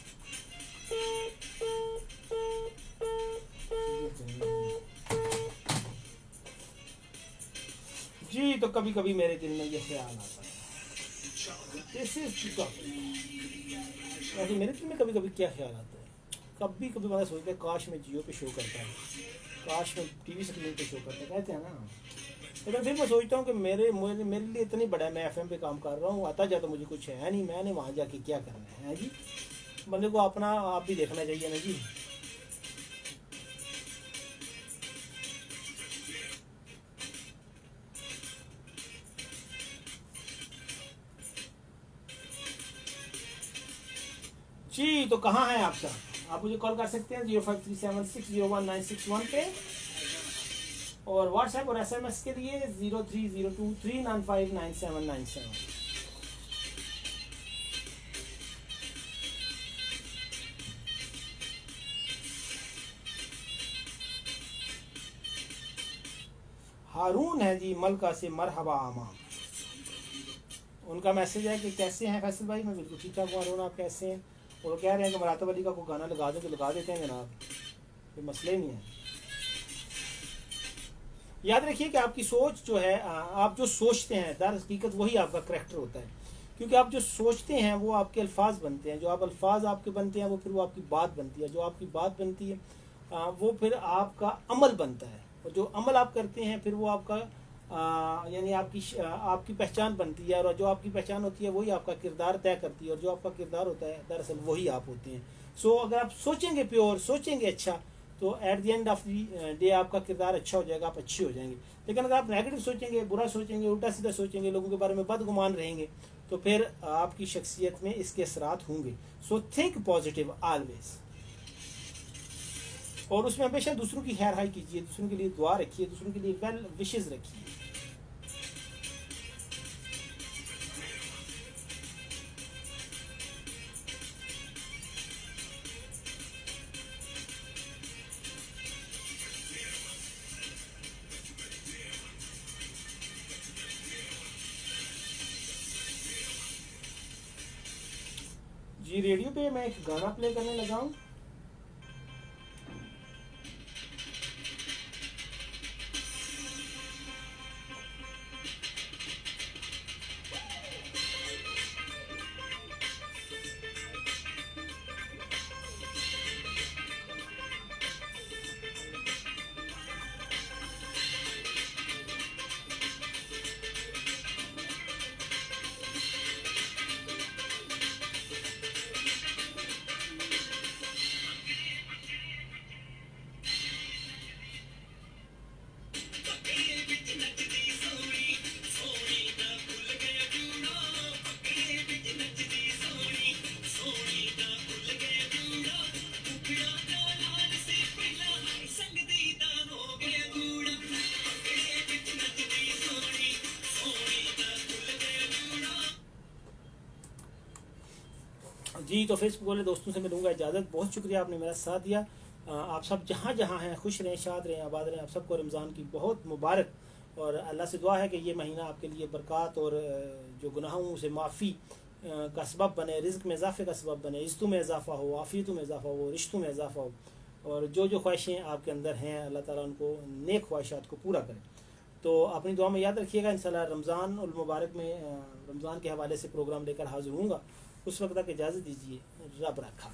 जी तो कभी कभी मेरे दिल में ये ख्याल आता है, ऐसे मेरे दिल में कभी कभी क्या ख्याल आता है, कभी कभी मैं सोचता है काश मैं जियो पे शो करता है, काश मैं टीवी स्क्रीन पे शो करता, कहते हैं ना। लेकिन फिर मैं सोचता हूँ कि मेरे लिए इतनी बड़ा, मैं एफएम पे काम कर रहा हूँ, आता जाता मुझे कुछ है नहीं, मैंने वहाँ जाके क्या करना है जी। बंदे को अपना आप भी देखना चाहिए ना जी। जी तो कहाँ हैं आप सर? आप मुझे कॉल कर सकते हैं 0537601961 पे, और व्हाट्सएप और एसएमएस के लिए 030239599797। हारून है जी मलका से, मरहबा आमा। उनका मैसेज है कि कैसे हैं फैसल भाई? मैं बिल्कुल ठीक ठाक हूँ हारून, आप कैसे हैं? वो कह रहे हैं कि मरातब अली का कोई गाना लगा दें तो लगा देते हैं जनाब, कोई मसला ही नहीं है। याद रखिए कि आपकी सोच जो है, आप जो सोचते हैं दर हकीकत वही आपका करैक्टर होता है, क्योंकि आप जो सोचते हैं वो आपके अल्फाज बनते हैं, जो आप अल्फाज आपके बनते हैं वो फिर वो आपकी बात बनती है, जो आपकी बात बनती है वो फिर आपका अमल बनता है, और जो अमल आप करते हैं फिर वो आपका यानी आपकी पहचान बनती है, और जो आपकी पहचान होती है वही आपका किरदार तय करती है, और जो आपका किरदार होता है दरअसल वही आप होते हैं। सो अगर आप सोचेंगे प्योर, सोचेंगे अच्छा, तो at the end of the day आपका किरदार अच्छा हो जाएगा, आप अच्छे हो जाएंगे। लेकिन अगर आप नेगेटिव सोचेंगे, बुरा सोचेंगे, उल्टा सीधा सोचेंगे, लोगों के बारे में बदगुमान रहेंगे, तो फिर आपकी शख्सियत में इसके असरात होंगे। सो थिंक पॉजिटिव ऑलवेज, और उसमें हमेशा दूसरों की खैर हाई कीजिए, दूसरों के लिए दुआ रखिए, दूसरों के लिए वेल विशेस रखिए। जी रेडियो पे मैं एक गाना प्ले करने लगा हूँ। जी तो फेसबुक वाले दोस्तों से मैं लूँगा इजाज़त। बहुत शुक्रिया, आपने मेरा साथ दिया। आप सब जहाँ जहाँ हैं खुश रहें, शाद रहें, आबाद रहें। आप सबको रमज़ान की बहुत मुबारक, और अल्लाह से दुआ है कि ये महीना आपके लिए बरक़ात और जो गुनाहों से माफ़ी का सबब बने, रिज़्क़ में इजाफ़े का सबब बने, इज़्ज़तों में इजाफ़ा हो, आफ़ियतों में इजाफ़ा हो, रिश्तों में इजाफ़ा हो, और जो जो ख्वाहिशें आपके अंदर हैं अल्लाह ताला उनको नेक ख्वाहिशात को पूरा करे। तो अपनी दुआ में याद रखिएगा। इंशाल्लाह रमज़ान उल मुबारक में रमज़ान के हवाले से प्रोग्राम लेकर हाज़िर होऊंगा। उस वक्त तक इजाज़त दीजिए। रब रखा।